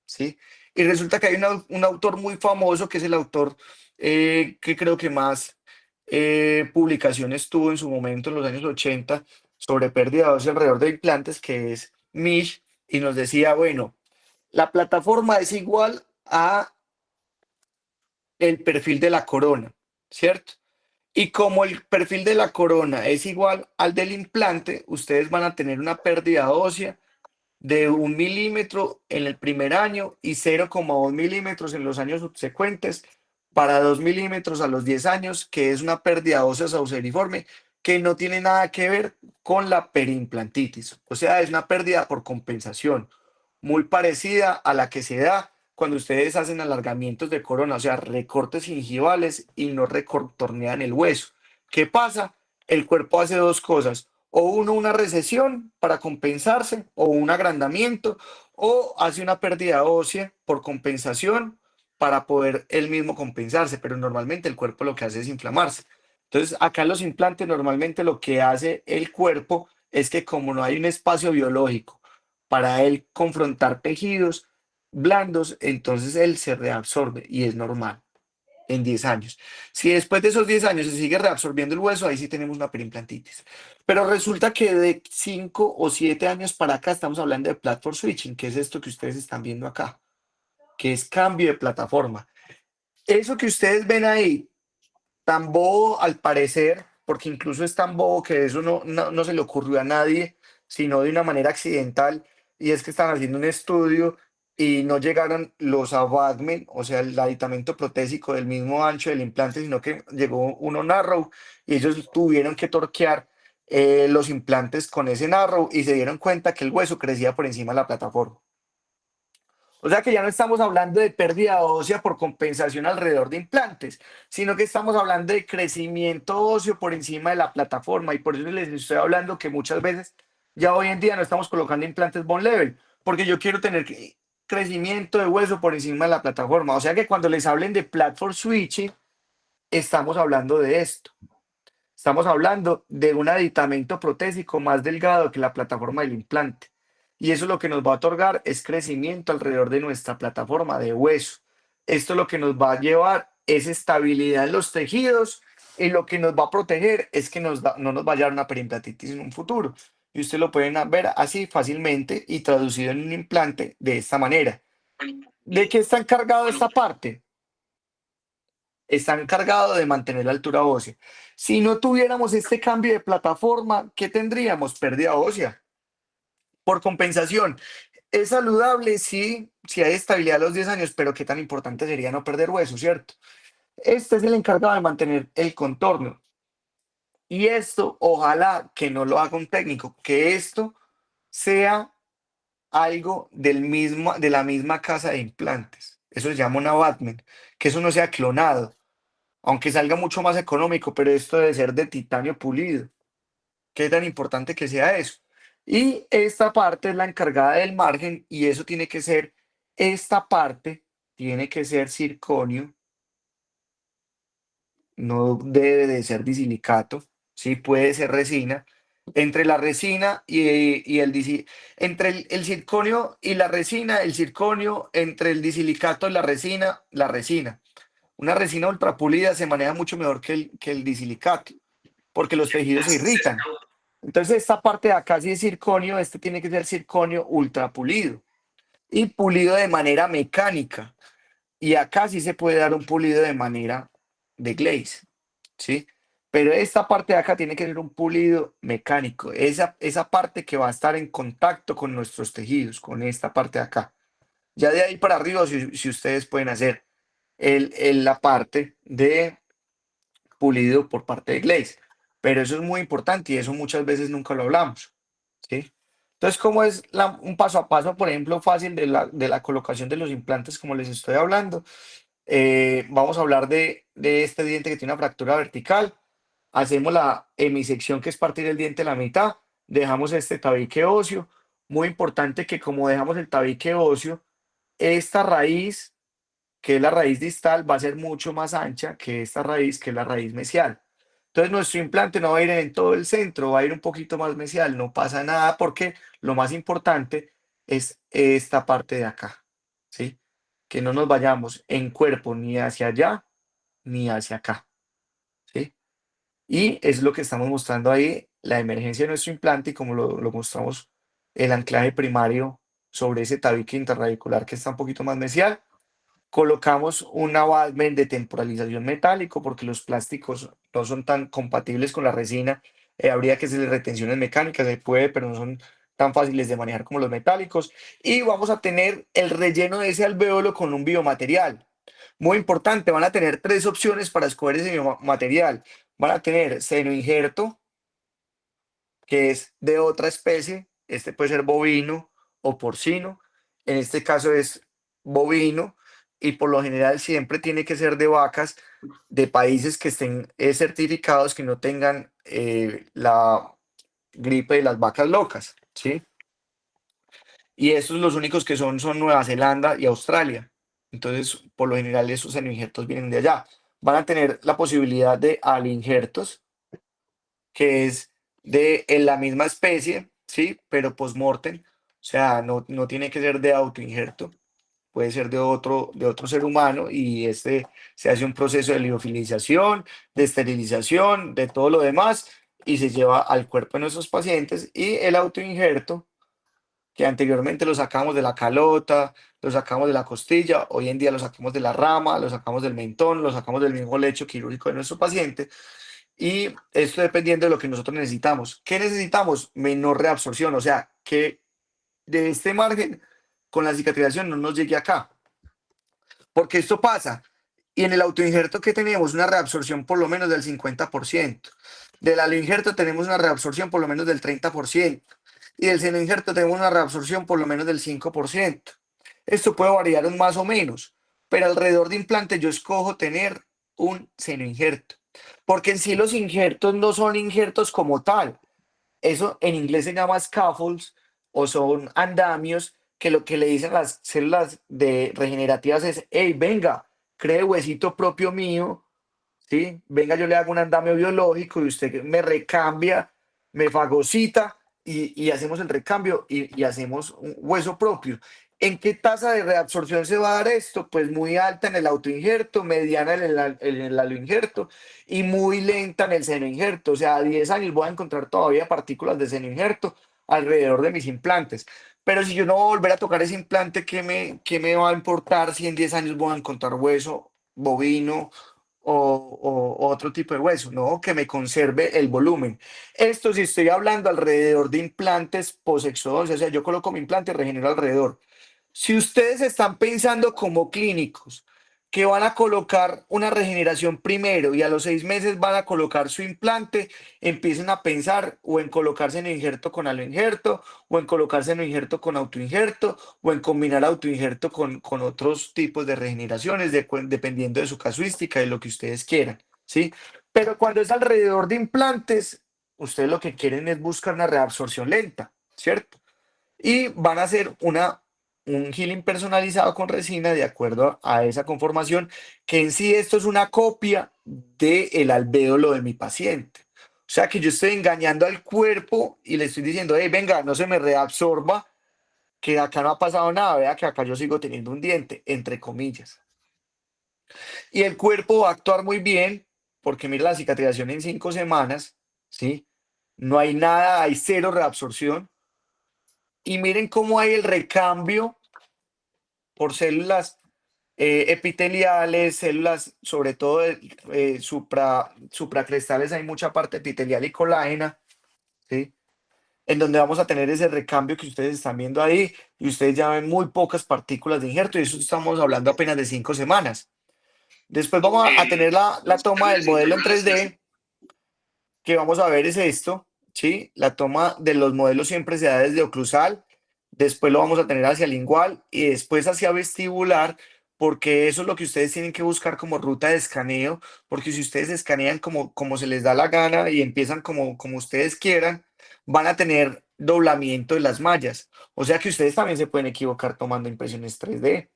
¿sí? Y resulta que hay un autor muy famoso, que es el autor que creo que más publicaciones tuvo en su momento, en los años 80, sobre pérdida ósea alrededor de implantes, que es Misch, y nos decía, bueno, la plataforma es igual a el perfil de la corona, ¿cierto? Y como el perfil de la corona es igual al del implante, ustedes van a tener una pérdida ósea de 1 milímetro en el primer año y 0,2 milímetros en los años subsecuentes, para 2 milímetros a los 10 años, que es una pérdida ósea sauceriforme que no tiene nada que ver con la periimplantitis. O sea, es una pérdida por compensación, muy parecida a la que se da cuando ustedes hacen alargamientos de corona, o sea, recortes gingivales y no recontornean el hueso. ¿Qué pasa? El cuerpo hace dos cosas: o uno, una recesión para compensarse, o un agrandamiento, o hace una pérdida ósea por compensación para poder él mismo compensarse, pero normalmente el cuerpo lo que hace es inflamarse. Entonces, acá en los implantes normalmente lo que hace el cuerpo es que, como no hay un espacio biológico para él confrontar tejidos blandos, entonces él se reabsorbe, y es normal en 10 años. Si después de esos 10 años se sigue reabsorbiendo el hueso, ahí sí tenemos una periimplantitis. Pero resulta que de 5 o 7 años para acá estamos hablando de platform switching, que es esto que ustedes están viendo acá, que es cambio de plataforma. Eso que ustedes ven ahí, tan bobo al parecer, porque incluso es tan bobo que eso no se le ocurrió a nadie, sino de una manera accidental, y es que están haciendo un estudio y no llegaron los abutment, o sea, el aditamento protésico del mismo ancho del implante, sino que llegó uno narrow, y ellos tuvieron que torquear los implantes con ese narrow, y se dieron cuenta que el hueso crecía por encima de la plataforma. O sea que ya no estamos hablando de pérdida ósea por compensación alrededor de implantes, sino que estamos hablando de crecimiento óseo por encima de la plataforma. Y por eso les estoy hablando que muchas veces ya hoy en día no estamos colocando implantes bone level, porque yo quiero tener crecimiento de hueso por encima de la plataforma. O sea que cuando les hablen de platform switching, estamos hablando de esto. Estamos hablando de un aditamento protésico más delgado que la plataforma del implante. Y eso lo que nos va a otorgar es crecimiento alrededor de nuestra plataforma de hueso. Esto lo que nos va a llevar es estabilidad en los tejidos, y lo que nos va a proteger es que no nos vaya a dar una periimplantitis en un futuro. Y ustedes lo pueden ver así fácilmente y traducido en un implante de esta manera. ¿De qué está encargado esta parte? Está encargado de mantener la altura ósea. Si no tuviéramos este cambio de plataforma, ¿qué tendríamos? Pérdida ósea. Por compensación, ¿es saludable? Sí, si hay estabilidad a los 10 años, pero qué tan importante sería no perder hueso, ¿cierto? Este es el encargado de mantener el contorno. Y esto, ojalá que no lo haga un técnico, que esto sea algo de la misma casa de implantes. Eso se llama un abutment, que eso no sea clonado, aunque salga mucho más económico, pero esto debe ser de titanio pulido. Qué tan importante que sea eso. Y esta parte es la encargada del margen, y eso tiene que ser, esta parte tiene que ser circonio, no debe de ser disilicato, sí puede ser resina. Entre la resina y entre el circonio y la resina, el circonio; entre el disilicato y la resina, la resina. Una resina ultrapulida se maneja mucho mejor que el disilicato, porque los tejidos se irritan. Entonces, esta parte de acá sí es circonio, este tiene que ser circonio ultrapulido y pulido de manera mecánica. Y acá sí se puede dar un pulido de manera de glaze, ¿sí? Pero esta parte de acá tiene que ser un pulido mecánico, esa parte que va a estar en contacto con nuestros tejidos, con esta parte de acá. Ya de ahí para arriba, si ustedes pueden hacer la parte de pulido por parte de glaze. Pero eso es muy importante, y eso muchas veces nunca lo hablamos, ¿sí? Entonces, ¿cómo es un paso a paso, por ejemplo, fácil de la colocación de los implantes, como les estoy hablando? Vamos a hablar de este diente que tiene una fractura vertical. Hacemos la hemisección, que es partir el diente a la mitad. Dejamos este tabique óseo. Muy importante que como dejamos el tabique óseo, esta raíz, que es la raíz distal, va a ser mucho más ancha que esta raíz, que es la raíz mesial. Entonces nuestro implante no va a ir en todo el centro, va a ir un poquito más mesial. No pasa nada porque lo más importante es esta parte de acá, ¿sí? Que no nos vayamos en cuerpo ni hacia allá ni hacia acá, ¿sí? Y es lo que estamos mostrando ahí, la emergencia de nuestro implante y como lo mostramos, el anclaje primario sobre ese tabique interradicular que está un poquito más mesial. Colocamos un abutment de temporalización metálico porque los plásticos no son tan compatibles con la resina. Habría que hacerle retenciones mecánicas, se puede, pero no son tan fáciles de manejar como los metálicos. Y vamos a tener el relleno de ese alvéolo con un biomaterial. Muy importante, van a tener 3 opciones para escoger ese biomaterial. Van a tener seno injerto, que es de otra especie. Este puede ser bovino o porcino. En este caso es bovino y por lo general siempre tiene que ser de vacas de países que estén certificados, que no tengan la gripe de las vacas locas, ¿sí? Y estos los únicos que son Nueva Zelanda y Australia. Entonces, por lo general, esos seno-injertos vienen de allá. Van a tener la posibilidad de alinjertos, que es de en la misma especie, ¿sí? Pero post-mortem. O sea, no tiene que ser de autoinjerto, puede ser de otro ser humano y se hace un proceso de liofilización, de esterilización, de todo lo demás y se lleva al cuerpo de nuestros pacientes. Y el autoinjerto, que anteriormente lo sacamos de la calota, lo sacamos de la costilla, hoy en día lo sacamos de la rama, lo sacamos del mentón, lo sacamos del mismo lecho quirúrgico de nuestro paciente. Y esto dependiendo de lo que nosotros necesitamos. ¿Qué necesitamos? Menor reabsorción, o sea, que de este margen con la cicatrización no nos llegue acá. Porque esto pasa. Y en el autoinjerto que tenemos una reabsorción por lo menos del 50%. Del aloinjerto tenemos una reabsorción por lo menos del 30%. Y del senoinjerto tenemos una reabsorción por lo menos del 5%. Esto puede variar un más o menos, pero alrededor de implante yo escojo tener un senoinjerto. Porque en sí los injertos no son injertos como tal. Eso en inglés se llama scaffolds o son andamios que lo que le dicen las células de regenerativas es, hey, venga, cree huesito propio mío, ¿sí? Venga, yo le hago un andamio biológico y usted me recambia, me fagocita y hacemos el recambio y hacemos un hueso propio. ¿En qué tasa de reabsorción se va a dar esto? Pues muy alta en el autoinjerto, mediana en el aloinjerto y muy lenta en el senoinjerto. O sea, a 10 años voy a encontrar todavía partículas de senoinjerto alrededor de mis implantes. Pero si yo no voy a volver a tocar ese implante, qué me va a importar si en 10 años voy a encontrar hueso bovino o otro tipo de hueso? No, que me conserve el volumen. Esto si estoy hablando alrededor de implantes posexodoncia, o sea, yo coloco mi implante y regenero alrededor. Si ustedes están pensando como clínicos que van a colocar una regeneración primero y a los 6 meses van a colocar su implante, empiecen a pensar o en colocarse en injerto con aloinjerto, o en colocarse en injerto con autoinjerto, o en combinar autoinjerto con otros tipos de regeneraciones, dependiendo de su casuística, de lo que ustedes quieran, ¿sí? Pero cuando es alrededor de implantes, ustedes lo que quieren es buscar una reabsorción lenta, ¿cierto? Y van a hacer un healing personalizado con resina de acuerdo a esa conformación, que en sí esto es una copia del alvéolo de mi paciente. O sea que yo estoy engañando al cuerpo y le estoy diciendo, hey, venga, no se me reabsorba, que acá no ha pasado nada, vea que acá yo sigo teniendo un diente, entre comillas. Y el cuerpo va a actuar muy bien, porque mira la cicatrización en 5 semanas, ¿sí? No hay nada, hay cero reabsorción. Y miren cómo hay el recambio por células epiteliales, células sobre todo supracrestales, hay mucha parte epitelial y colágena, ¿sí? En donde vamos a tener ese recambio que ustedes están viendo ahí y ustedes ya ven muy pocas partículas de injerto y eso estamos hablando apenas de 5 semanas. Después vamos a tener la toma del modelo en 3D, que vamos a ver es esto, ¿sí? La toma de los modelos siempre se da desde oclusal, después lo vamos a tener hacia lingual y después hacia vestibular porque eso es lo que ustedes tienen que buscar como ruta de escaneo, porque si ustedes escanean como se les da la gana y empiezan como ustedes quieran, van a tener doblamiento de las mallas. O sea que ustedes también se pueden equivocar tomando impresiones 3D.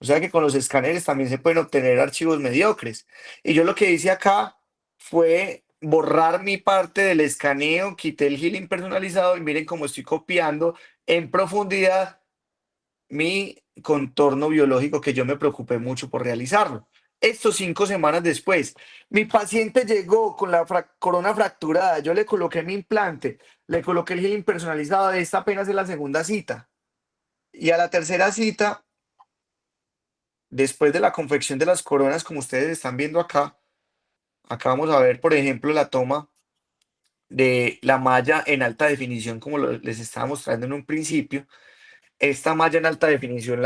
O sea que con los escáneres también se pueden obtener archivos mediocres. Y yo lo que hice acá fue borrar mi parte del escaneo, quité el healing personalizado y miren cómo estoy copiando en profundidad mi contorno biológico que yo me preocupé mucho por realizarlo. Estos 5 semanas después, mi paciente llegó con la corona fracturada, yo le coloqué mi implante, le coloqué el healing personalizado, esta apenas es la segunda cita. Y a la tercera cita, después de la confección de las coronas, como ustedes están viendo acá vamos a ver, por ejemplo, la toma de la malla en alta definición, como les estaba mostrando en un principio. Esta malla en alta definición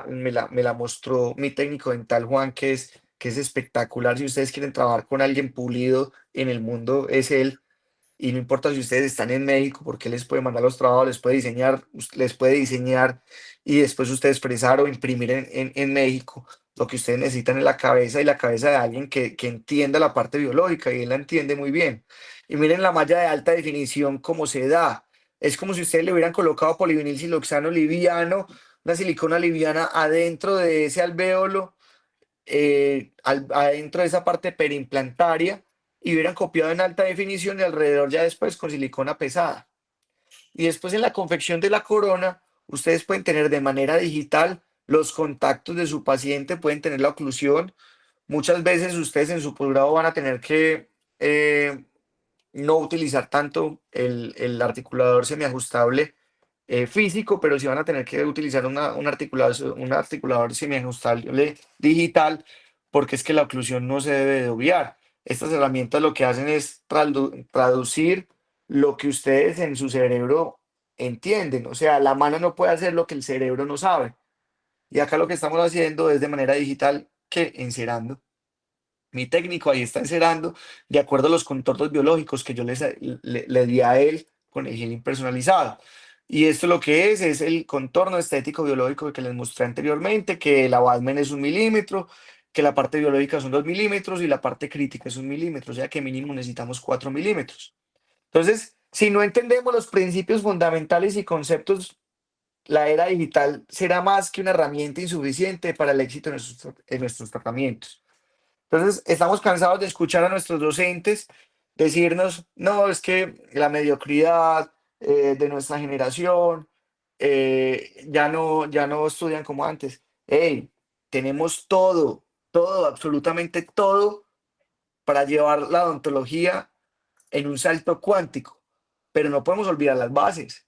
me la mostró mi técnico dental Juan, que es espectacular. Si ustedes quieren trabajar con alguien pulido en el mundo, es él. Y no importa si ustedes están en México, porque él les puede mandar los trabajos, les puede diseñar y después ustedes expresar o imprimir en México. Lo que ustedes necesitan es la cabeza y la cabeza de alguien que entienda la parte biológica y él la entiende muy bien. Y miren la malla de alta definición, cómo se da. Es como si ustedes le hubieran colocado polivinil siloxano liviano, una silicona liviana adentro de ese alvéolo, adentro de esa parte perimplantaria y hubieran copiado en alta definición y alrededor ya después con silicona pesada. Y después en la confección de la corona, ustedes pueden tener de manera digital los contactos de su paciente, pueden tener la oclusión. Muchas veces ustedes en su posgrado van a tener que no utilizar tanto el articulador semiajustable físico, pero sí van a tener que utilizar un articulador semiajustable digital, porque es que la oclusión no se debe de obviar. Estas herramientas lo que hacen es traducir lo que ustedes en su cerebro entienden. O sea, la mano no puede hacer lo que el cerebro no sabe. Y acá lo que estamos haciendo es de manera digital que encerando. Mi técnico ahí está encerando de acuerdo a los contornos biológicos que yo le di a él con el healing personalizado. Y esto lo que es el contorno estético biológico que les mostré anteriormente, que el abutment es 1 milímetro, que la parte biológica son 2 milímetros y la parte crítica es 1 milímetro, o sea que mínimo necesitamos 4 milímetros. Entonces, si no entendemos los principios fundamentales y conceptos, la era digital será más que una herramienta insuficiente para el éxito en nuestros tratamientos. Entonces, estamos cansados de escuchar a nuestros docentes decirnos, no, es que la mediocridad de nuestra generación ya no estudian como antes. Hey, tenemos todo, absolutamente todo para llevar la odontología en un salto cuántico, pero no podemos olvidar las bases.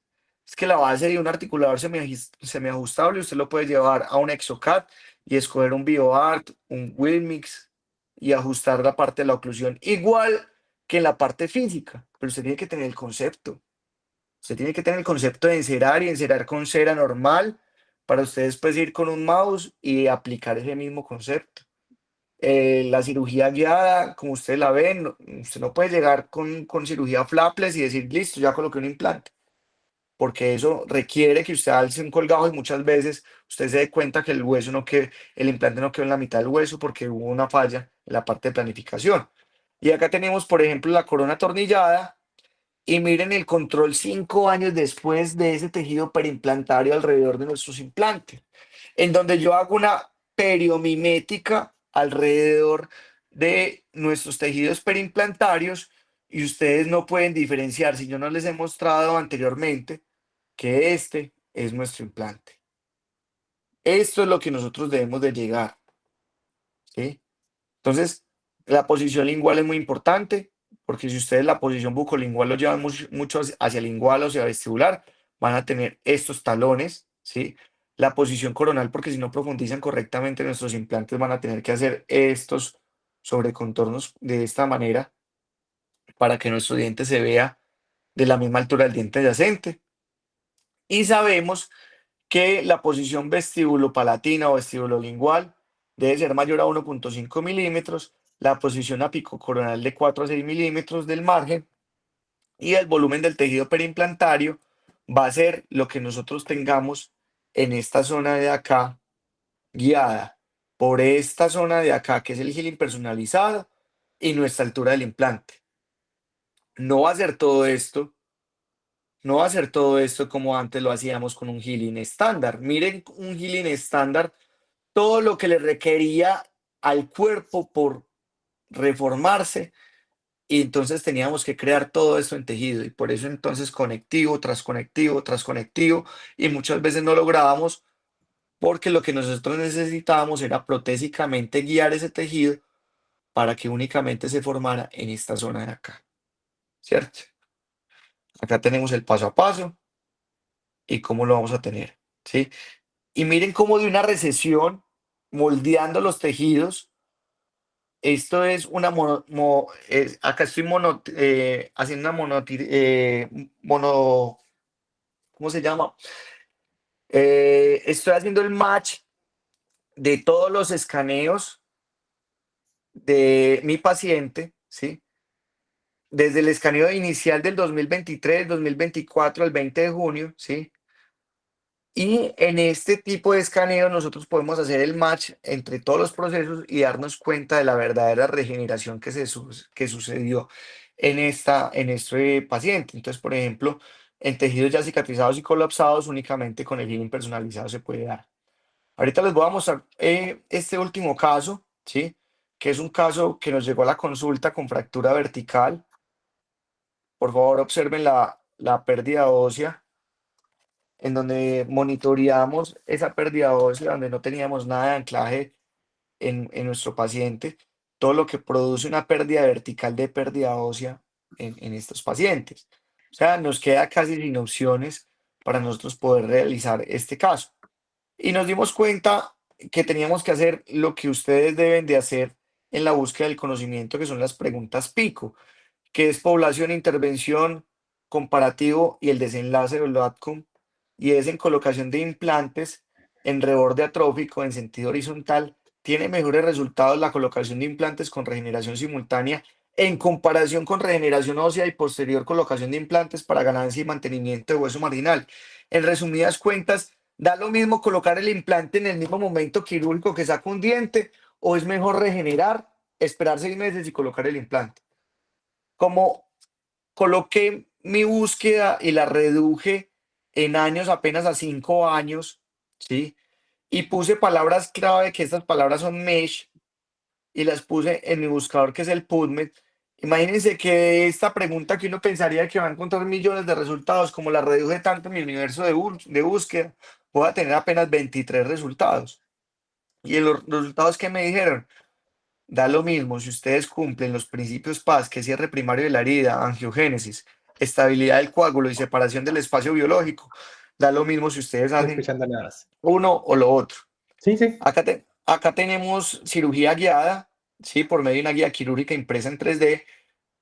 Es que la base de un articulador semiajustable usted lo puede llevar a un Exocad y escoger un BioArt, un Wilmix y ajustar la parte de la oclusión igual que en la parte física, pero usted tiene que tener el concepto. Usted tiene que tener el concepto de encerar y encerar con cera normal para usted después ir con un mouse y aplicar ese mismo concepto. La cirugía guiada, como ustedes la ven, usted no puede llegar con cirugía flapless y decir, listo, ya coloqué un implante, porque eso requiere que usted alce un colgado y muchas veces usted se dé cuenta que el implante no quedó en la mitad del hueso porque hubo una falla en la parte de planificación. Y acá tenemos, por ejemplo, la corona atornillada y miren el control 5 años después de ese tejido perimplantario alrededor de nuestros implantes, en donde yo hago una periomimética alrededor de nuestros tejidos perimplantarios y ustedes no pueden diferenciar, si yo no les he mostrado anteriormente, que este es nuestro implante. Esto es lo que nosotros debemos de llegar, ¿sí? Entonces, la posición lingual es muy importante, porque si ustedes la posición bucolingual lo llevan mucho hacia lingual o hacia vestibular, van a tener estos talones, ¿sí? La posición coronal, porque si no profundizan correctamente nuestros implantes, van a tener que hacer estos sobrecontornos de esta manera para que nuestro diente se vea de la misma altura del diente adyacente. Y sabemos que la posición vestíbulo-palatina o vestíbulo-lingual debe ser mayor a 1,5 milímetros, la posición apicocoronal de 4 a 6 milímetros del margen y el volumen del tejido perimplantario va a ser lo que nosotros tengamos en esta zona de acá guiada. por esta zona de acá, que es el healing personalizado, y nuestra altura del implante. No va a ser todo esto, no va a ser todo esto como antes lo hacíamos con un healing estándar. Miren un healing estándar, todo lo que le requería al cuerpo por reformarse, y entonces teníamos que crear todo esto en tejido, y por eso entonces conectivo tras conectivo tras conectivo, y muchas veces no lográbamos, porque lo que nosotros necesitábamos era protésicamente guiar ese tejido para que únicamente se formara en esta zona de acá, ¿cierto? Acá tenemos el paso a paso y cómo lo vamos a tener, ¿sí? Y miren cómo de una recesión, moldeando los tejidos, esto es una acá estoy haciendo una ¿cómo se llama? Estoy haciendo el match de todos los escaneos de mi paciente, ¿sí? Desde el escaneo inicial del 2023, 2024 al 20 de junio, ¿sí? Y en este tipo de escaneo nosotros podemos hacer el match entre todos los procesos y darnos cuenta de la verdadera regeneración que sucedió en este paciente. Entonces, por ejemplo, en tejidos ya cicatrizados y colapsados, únicamente con el healing personalizado se puede dar. Ahorita les voy a mostrar este último caso, ¿sí? Que es un caso que nos llegó a la consulta con fractura vertical. Por favor, observen la pérdida ósea, en donde monitoreamos esa pérdida ósea, donde no teníamos nada de anclaje en nuestro paciente, todo lo que produce una pérdida vertical de pérdida ósea en estos pacientes. O sea, nos queda casi sin opciones para nosotros poder realizar este caso. Y nos dimos cuenta que teníamos que hacer lo que ustedes deben de hacer en la búsqueda del conocimiento, que son las preguntas PICO, que es población, intervención, comparativo y el desenlace del outcome, y es en colocación de implantes en reborde atrófico en sentido horizontal. Tiene mejores resultados la colocación de implantes con regeneración simultánea en comparación con regeneración ósea y posterior colocación de implantes para ganancia y mantenimiento de hueso marginal. En resumidas cuentas, ¿da lo mismo colocar el implante en el mismo momento quirúrgico que saca un diente, o es mejor regenerar, esperar 6 meses y colocar el implante? Como coloqué mi búsqueda y la reduje en años apenas a 5 años, ¿sí? Y puse palabras clave, que estas palabras son mesh, y las puse en mi buscador, que es el PubMed. Imagínense que esta pregunta, que uno pensaría que va a encontrar millones de resultados, como la reduje tanto en mi universo de búsqueda, voy a tener apenas 23 resultados. Y en los resultados que me dijeron, da lo mismo si ustedes cumplen los principios PAS, que es cierre primario de la herida, angiogénesis, estabilidad del coágulo y separación del espacio biológico. Da lo mismo si ustedes Estoy hacen escuchando nada más. uno o lo otro. Sí, sí. Acá tenemos cirugía guiada, ¿sí? Por medio de una guía quirúrgica impresa en 3D.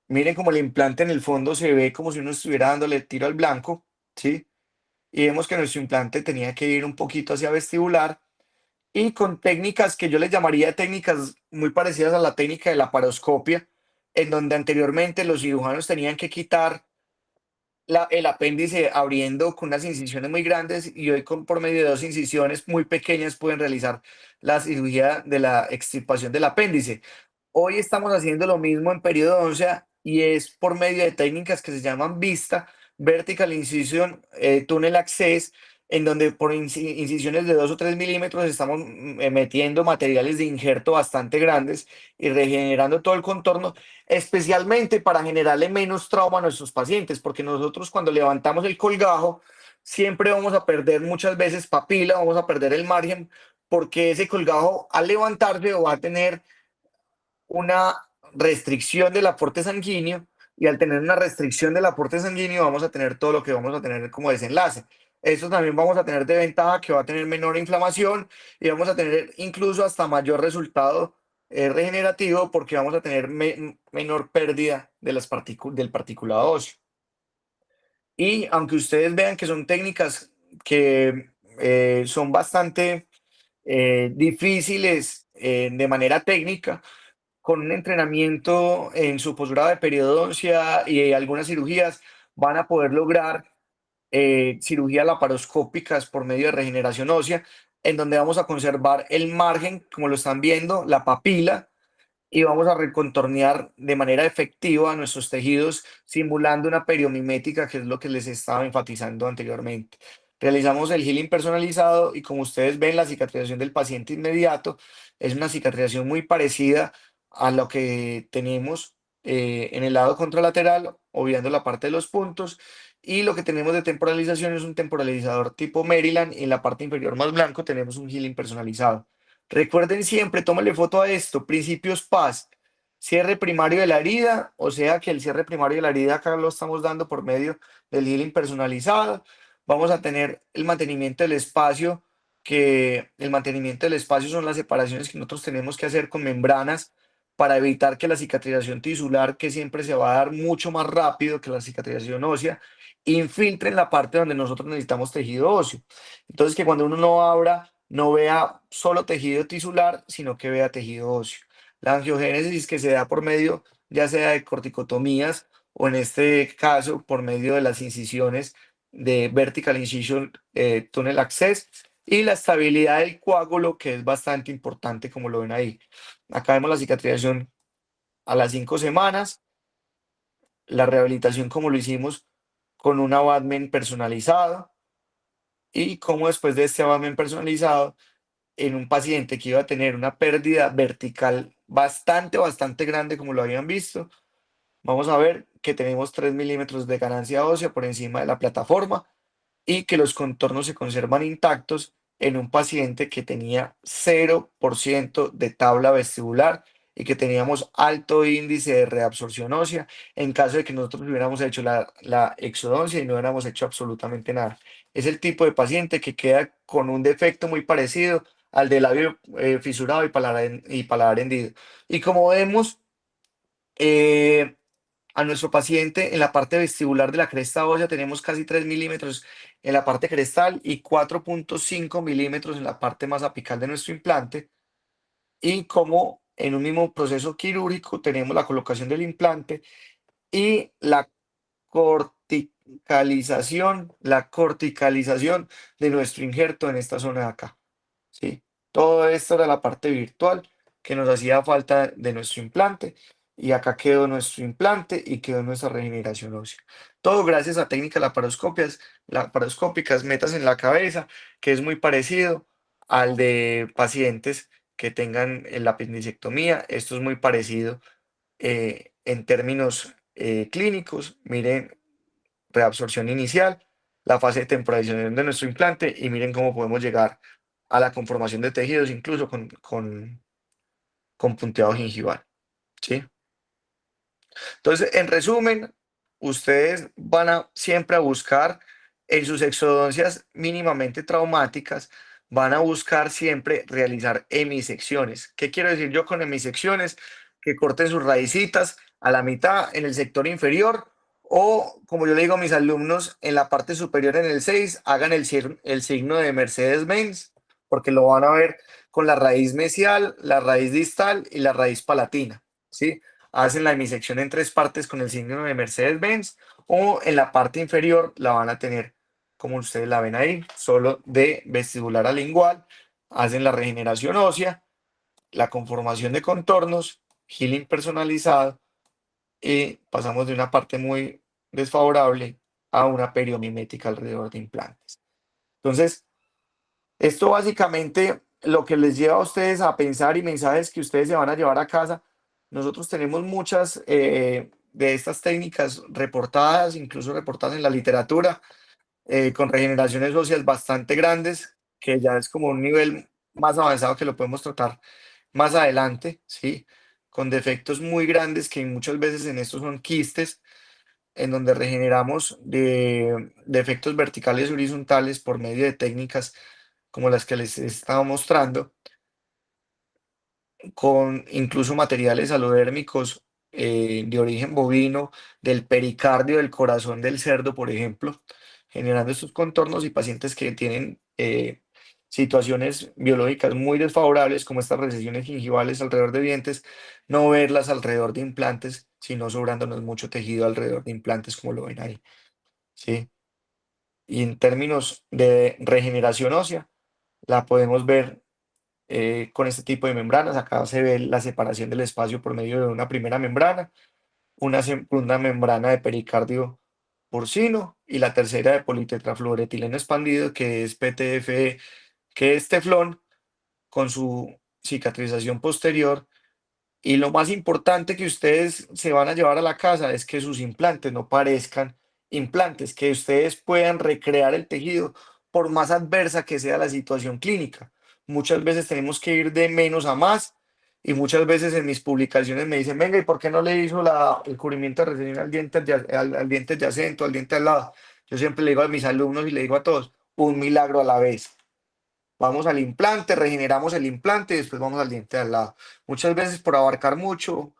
Miren cómo el implante en el fondo se ve como si uno estuviera dándole tiro al blanco, ¿sí? Y vemos que nuestro implante tenía que ir un poquito hacia vestibular, y con técnicas que yo les llamaría técnicas muy parecidas a la técnica de la paroscopia, en donde anteriormente los cirujanos tenían que quitar el apéndice abriendo con unas incisiones muy grandes, y hoy por medio de 2 incisiones muy pequeñas pueden realizar la cirugía de la extirpación del apéndice. Hoy estamos haciendo lo mismo en periodo ósea, y es por medio de técnicas que se llaman VISTA, Vertical Incision Tunnel Access, en donde por incisiones de 2 o 3 milímetros estamos metiendo materiales de injerto bastante grandes y regenerando todo el contorno, especialmente para generarle menos trauma a nuestros pacientes, porque nosotros cuando levantamos el colgajo siempre vamos a perder muchas veces papila, vamos a perder el margen, porque ese colgajo al levantarse va a tener una restricción del aporte sanguíneo, y al tener una restricción del aporte sanguíneo vamos a tener todo lo que vamos a tener como desenlace. Esto también vamos a tener de ventaja que va a tener menor inflamación, y vamos a tener incluso hasta mayor resultado regenerativo, porque vamos a tener menor pérdida de del particulado óseo. Y aunque ustedes vean que son técnicas que son bastante difíciles de manera técnica, con un entrenamiento en su posgrado de periodoncia y algunas cirugías, van a poder lograr cirugías laparoscópicas por medio de regeneración ósea, en donde vamos a conservar el margen, como lo están viendo, la papila, y vamos a recontornear de manera efectiva nuestros tejidos, simulando una periomimética, que es lo que les estaba enfatizando anteriormente. Realizamos el healing personalizado y, como ustedes ven, la cicatrización del paciente inmediato es una cicatrización muy parecida a lo que tenemos en el lado contralateral, obviando la parte de los puntos. Y lo que tenemos de temporalización es un temporalizador tipo Maryland, y en la parte inferior más blanco tenemos un healing personalizado. Recuerden siempre, tómale foto a esto, principios PAS, cierre primario de la herida, o sea que el cierre primario de la herida acá lo estamos dando por medio del healing personalizado. Vamos a tener el mantenimiento del espacio, que el mantenimiento del espacio son las separaciones que nosotros tenemos que hacer con membranas para evitar que la cicatrización tisular, que siempre se va a dar mucho más rápido que la cicatrización ósea, infiltre en la parte donde nosotros necesitamos tejido óseo. Entonces, que cuando uno no abra, no vea solo tejido tisular, sino que vea tejido óseo. La angiogénesis, que se da por medio ya sea de corticotomías o, en este caso, por medio de las incisiones de vertical incision tunnel access, y la estabilidad del coágulo, que es bastante importante, como lo ven ahí. Acá vemos la cicatrización a las 5 semanas, la rehabilitación como lo hicimos con un abutment personalizado, y cómo después de este abutment personalizado, en un paciente que iba a tener una pérdida vertical bastante grande, como lo habían visto, vamos a ver que tenemos 3 milímetros de ganancia ósea por encima de la plataforma, y que los contornos se conservan intactos en un paciente que tenía 0% de tabla vestibular y que teníamos alto índice de reabsorción ósea, en caso de que nosotros hubiéramos hecho la exodoncia y no hubiéramos hecho absolutamente nada. Es el tipo de paciente que queda con un defecto muy parecido al de labio fisurado y paladar hendido. Y como vemos, eh, a nuestro paciente en la parte vestibular de la cresta ósea tenemos casi 3 milímetros en la parte crestal y 4,5 milímetros en la parte más apical de nuestro implante, y como en un mismo proceso quirúrgico tenemos la colocación del implante y la corticalización de nuestro injerto en esta zona de acá. ¿Sí? Todo esto era la parte virtual que nos hacía falta de nuestro implante, y acá quedó nuestro implante y quedó nuestra regeneración ósea. Todo gracias a técnicas laparoscópicas, metas en la cabeza, que es muy parecido al de pacientes que tengan la apendicectomía. Esto es muy parecido en términos clínicos. Miren, reabsorción inicial, la fase de temporalización de nuestro implante, y miren cómo podemos llegar a la conformación de tejidos, incluso con punteado gingival. ¿Sí? Entonces, en resumen, ustedes van a siempre a buscar en sus exodoncias mínimamente traumáticas, van a buscar siempre realizar hemisecciones. ¿Qué quiero decir yo con hemisecciones? Que corten sus raicitas a la mitad en el sector inferior, o, como yo le digo a mis alumnos, en la parte superior en el 6 hagan el signo de Mercedes-Benz, porque lo van a ver con la raíz mesial, la raíz distal y la raíz palatina. ¿Sí? Hacen la hemisección en 3 partes con el signo de Mercedes-Benz, o en la parte inferior la van a tener como ustedes la ven ahí, solo de vestibular a lingual. Hacen la regeneración ósea, la conformación de contornos, healing personalizado, y pasamos de una parte muy desfavorable a una periomimética alrededor de implantes. Entonces, esto básicamente lo que les lleva a ustedes a pensar, y mensajes que ustedes se van a llevar a casa. Nosotros tenemos muchas de estas técnicas reportadas, incluso reportadas en la literatura, con regeneraciones óseas bastante grandes, que ya es como un nivel más avanzado que lo podemos tratar más adelante, ¿sí? Con defectos muy grandes, que muchas veces en estos son quistes, en donde regeneramos de defectos verticales y horizontales por medio de técnicas como las que les estaba mostrando, con incluso materiales alodérmicos de origen bovino, del pericardio del corazón del cerdo, por ejemplo, generando estos contornos, y pacientes que tienen situaciones biológicas muy desfavorables, como estas recesiones gingivales alrededor de dientes, no verlas alrededor de implantes, sino sobrándonos mucho tejido alrededor de implantes, como lo ven ahí. ¿Sí? Y en términos de regeneración ósea, la podemos ver con este tipo de membranas. Acá se ve la separación del espacio por medio de una primera membrana, una segunda membrana de pericardio porcino y la tercera de politetrafluoretileno expandido, que es PTFE, que es teflón con su cicatrización posterior. Y lo más importante que ustedes se van a llevar a la casa es que sus implantes no parezcan implantes, que ustedes puedan recrear el tejido por más adversa que sea la situación clínica. Muchas veces tenemos que ir de menos a más y muchas veces en mis publicaciones me dicen, venga, ¿y por qué no le hizo el cubrimiento de residuo al diente adyacente, al diente al lado? Yo siempre le digo a mis alumnos y le digo a todos, un milagro a la vez. Vamos al implante, regeneramos el implante y después vamos al diente de al lado. Muchas veces por abarcar mucho,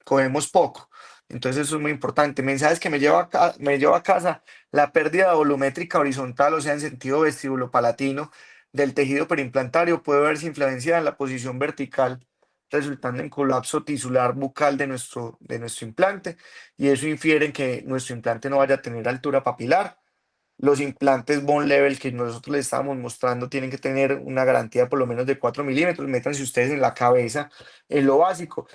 cogemos poco. Entonces eso es muy importante. Mensajes que me llevo a casa, la pérdida volumétrica horizontal, o sea, en sentido vestibulopalatino, del tejido perimplantario puede verse influenciada en la posición vertical, resultando en colapso tisular bucal de nuestro implante, y eso infiere en que nuestro implante no vaya a tener altura papilar. Los implantes bone level que nosotros les estábamos mostrando tienen que tener una garantía por lo menos de 4 milímetros. Métanse ustedes en la cabeza, en lo básico.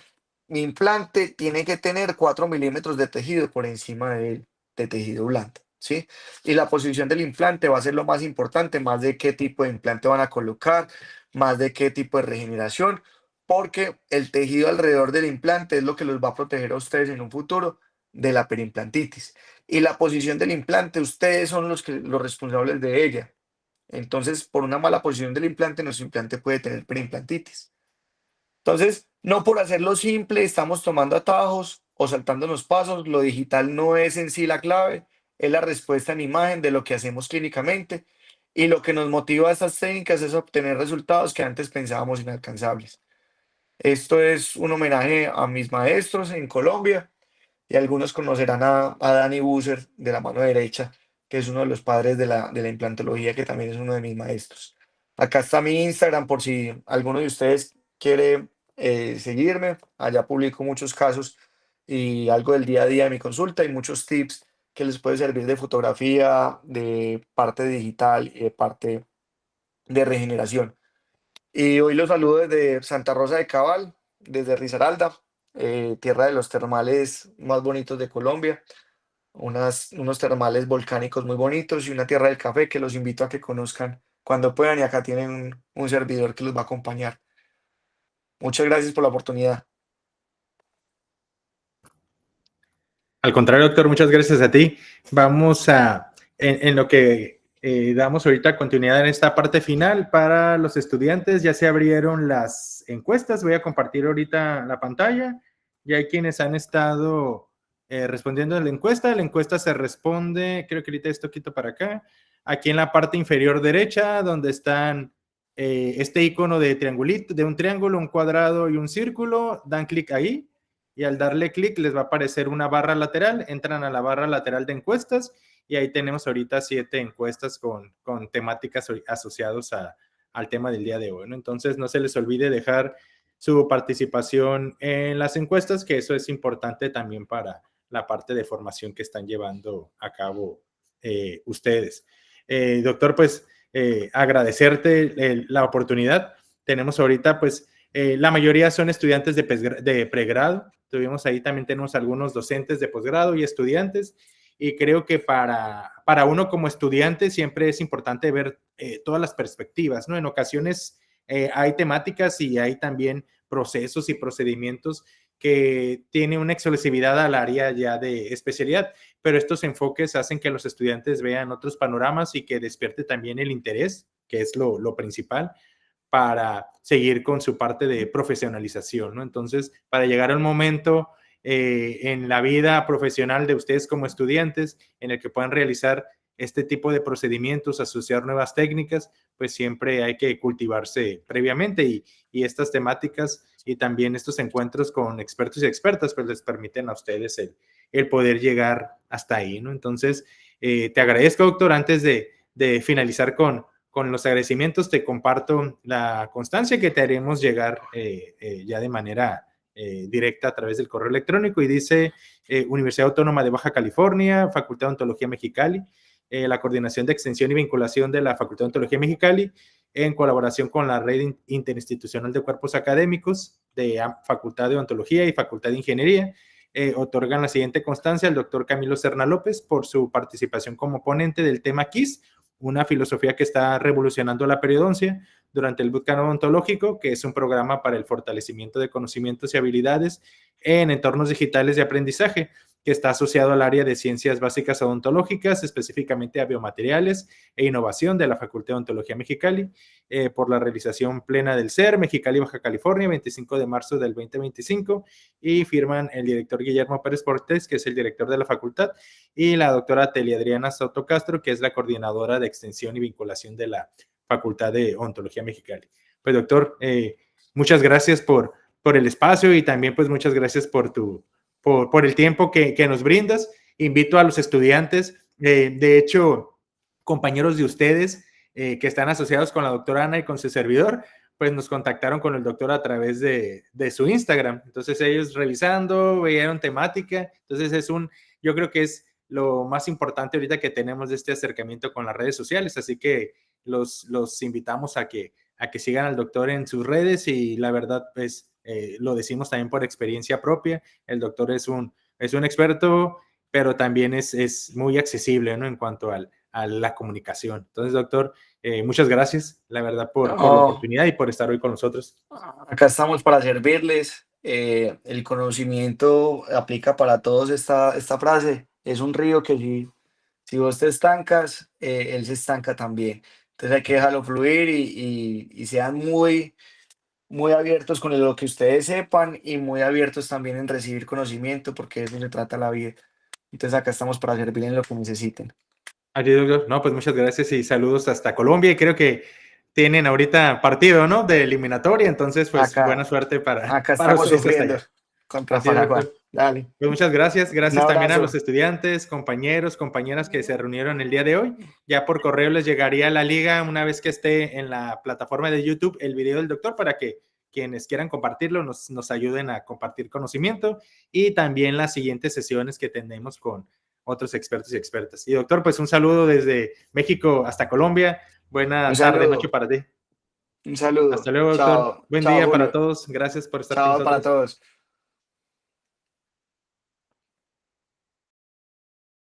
Mi implante tiene que tener 4 milímetros de tejido por encima de tejido blando, ¿sí? Y la posición del implante va a ser lo más importante, más de qué tipo de implante van a colocar, más de qué tipo de regeneración, porque el tejido alrededor del implante es lo que los va a proteger a ustedes en un futuro de la perimplantitis. Y la posición del implante, ustedes son los responsables de ella. Entonces, por una mala posición del implante, nuestro implante puede tener perimplantitis. Entonces, no por hacerlo simple, estamos tomando atajos o saltándonos pasos. Lo digital no es en sí la clave, es la respuesta en imagen de lo que hacemos clínicamente. Y lo que nos motiva a estas técnicas es obtener resultados que antes pensábamos inalcanzables. Esto es un homenaje a mis maestros en Colombia y algunos conocerán a Danny Busser de la mano derecha, que es uno de los padres de la implantología, que también es uno de mis maestros. Acá está mi Instagram por si alguno de ustedes quiere seguirme. Allá publico muchos casos y algo del día a día de mi consulta y muchos tips que les puede servir de fotografía, de parte digital y de parte de regeneración. Y hoy los saludo desde Santa Rosa de Cabal, desde Risaralda, tierra de los termales más bonitos de Colombia, unos termales volcánicos muy bonitos y una tierra del café que los invito a que conozcan cuando puedan y acá tienen un servidor que los va a acompañar. Muchas gracias por la oportunidad. Al contrario, doctor, muchas gracias a ti. Vamos en lo que damos ahorita continuidad en esta parte final para los estudiantes. Ya se abrieron las encuestas. Voy a compartir ahorita la pantalla. Y hay quienes han estado respondiendo a la encuesta. La encuesta se responde, creo que ahorita esto quito para acá, aquí en la parte inferior derecha, donde están este icono de triangulito, de un triángulo, un cuadrado y un círculo. Dan clic ahí y al darle clic les va a aparecer una barra lateral, entran a la barra lateral de encuestas y ahí tenemos ahorita 7 encuestas con temáticas asociadas al tema del día de hoy, ¿no? Entonces no se les olvide dejar su participación en las encuestas, que eso es importante también para la parte de formación que están llevando a cabo ustedes. Doctor, pues agradecerte la oportunidad. Tenemos ahorita pues la mayoría son estudiantes de pregrado. Tuvimos ahí también, tenemos algunos docentes de posgrado y estudiantes. Y creo que para uno como estudiante siempre es importante ver todas las perspectivas, ¿no? En ocasiones hay temáticas y hay también procesos y procedimientos que tienen una exclusividad al área ya de especialidad, pero estos enfoques hacen que los estudiantes vean otros panoramas y que despierte también el interés, que es lo principal, para seguir con su parte de profesionalización, ¿no? Entonces, para llegar a un momento en la vida profesional de ustedes como estudiantes en el que puedan realizar este tipo de procedimientos, asociar nuevas técnicas, pues siempre hay que cultivarse previamente y estas temáticas y también estos encuentros con expertos y expertas, pues les permiten a ustedes el poder llegar hasta ahí, ¿no? Entonces, te agradezco, doctor, antes de finalizar con los agradecimientos, te comparto la constancia que te haremos llegar ya de manera directa a través del correo electrónico y dice Universidad Autónoma de Baja California, Facultad de Odontología Mexicali, la Coordinación de Extensión y Vinculación de la Facultad de Odontología Mexicali, en colaboración con la Red Interinstitucional de Cuerpos Académicos de Facultad de Odontología y Facultad de Ingeniería. Otorgan la siguiente constancia al doctor Camilo Serna López por su participación como ponente del tema KISS, una filosofía que está revolucionando la periodoncia durante el Bootcamp Odontológico, que es un programa para el fortalecimiento de conocimientos y habilidades en entornos digitales de aprendizaje, que está asociado al área de ciencias básicas odontológicas, específicamente a biomateriales e innovación de la Facultad de Odontología Mexicali, por la realización plena del SER, Mexicali, Baja California, 25 de marzo del 2025, y firman el director Guillermo Pérez Portés, que es el director de la facultad, y la doctora Telia Adriana Soto Castro, que es la coordinadora de extensión y vinculación de la Facultad de Odontología Mexicali. Pues doctor, muchas gracias por el espacio y también pues muchas gracias por el tiempo que nos brindas. Invito a los estudiantes, de hecho, compañeros de ustedes que están asociados con la doctora Ana y con su servidor, pues nos contactaron con el doctor a través de su Instagram. Entonces ellos revisando, veían temática. Entonces yo creo que es lo más importante ahorita que tenemos de este acercamiento con las redes sociales. Así que los invitamos a que sigan al doctor en sus redes y la verdad, pues, lo decimos también por experiencia propia. El doctor es un experto, pero también es muy accesible, ¿no? En cuanto a la comunicación. Entonces, doctor, muchas gracias, la verdad, por la oportunidad y por estar hoy con nosotros. Acá estamos para servirles. El conocimiento aplica para todos. Esta frase es un río que si vos te estancas, él se estanca también. Entonces hay que dejarlo fluir y sean muy, muy abiertos con lo que ustedes sepan y muy abiertos también en recibir conocimiento, porque de eso se trata la vida. Entonces acá estamos para servirles en lo que necesiten. Aquí, doctor. No, pues muchas gracias y saludos hasta Colombia. Y creo que tienen ahorita partido, ¿no? De eliminatoria, entonces pues buena suerte para estamos ustedes sufriendo hasta allá. contra Así es, Paraguay. doctor. Dale. Pues muchas gracias. Un Gracias también a abrazo. los estudiantes, compañeros, compañeras que se reunieron el día de hoy. Ya por correo les llegaría a la liga una vez que esté en la plataforma de YouTube el video del doctor para que quienes quieran compartirlo nos ayuden a compartir conocimiento y también las siguientes sesiones que tenemos con otros expertos y expertas. Y doctor, pues un saludo desde México hasta Colombia. Buena tarde, noche para ti. Un saludo. Hasta luego, doctor. Chao. Buen Chao, día Julio. para todos. Gracias por estar con Chao nosotros. para todos.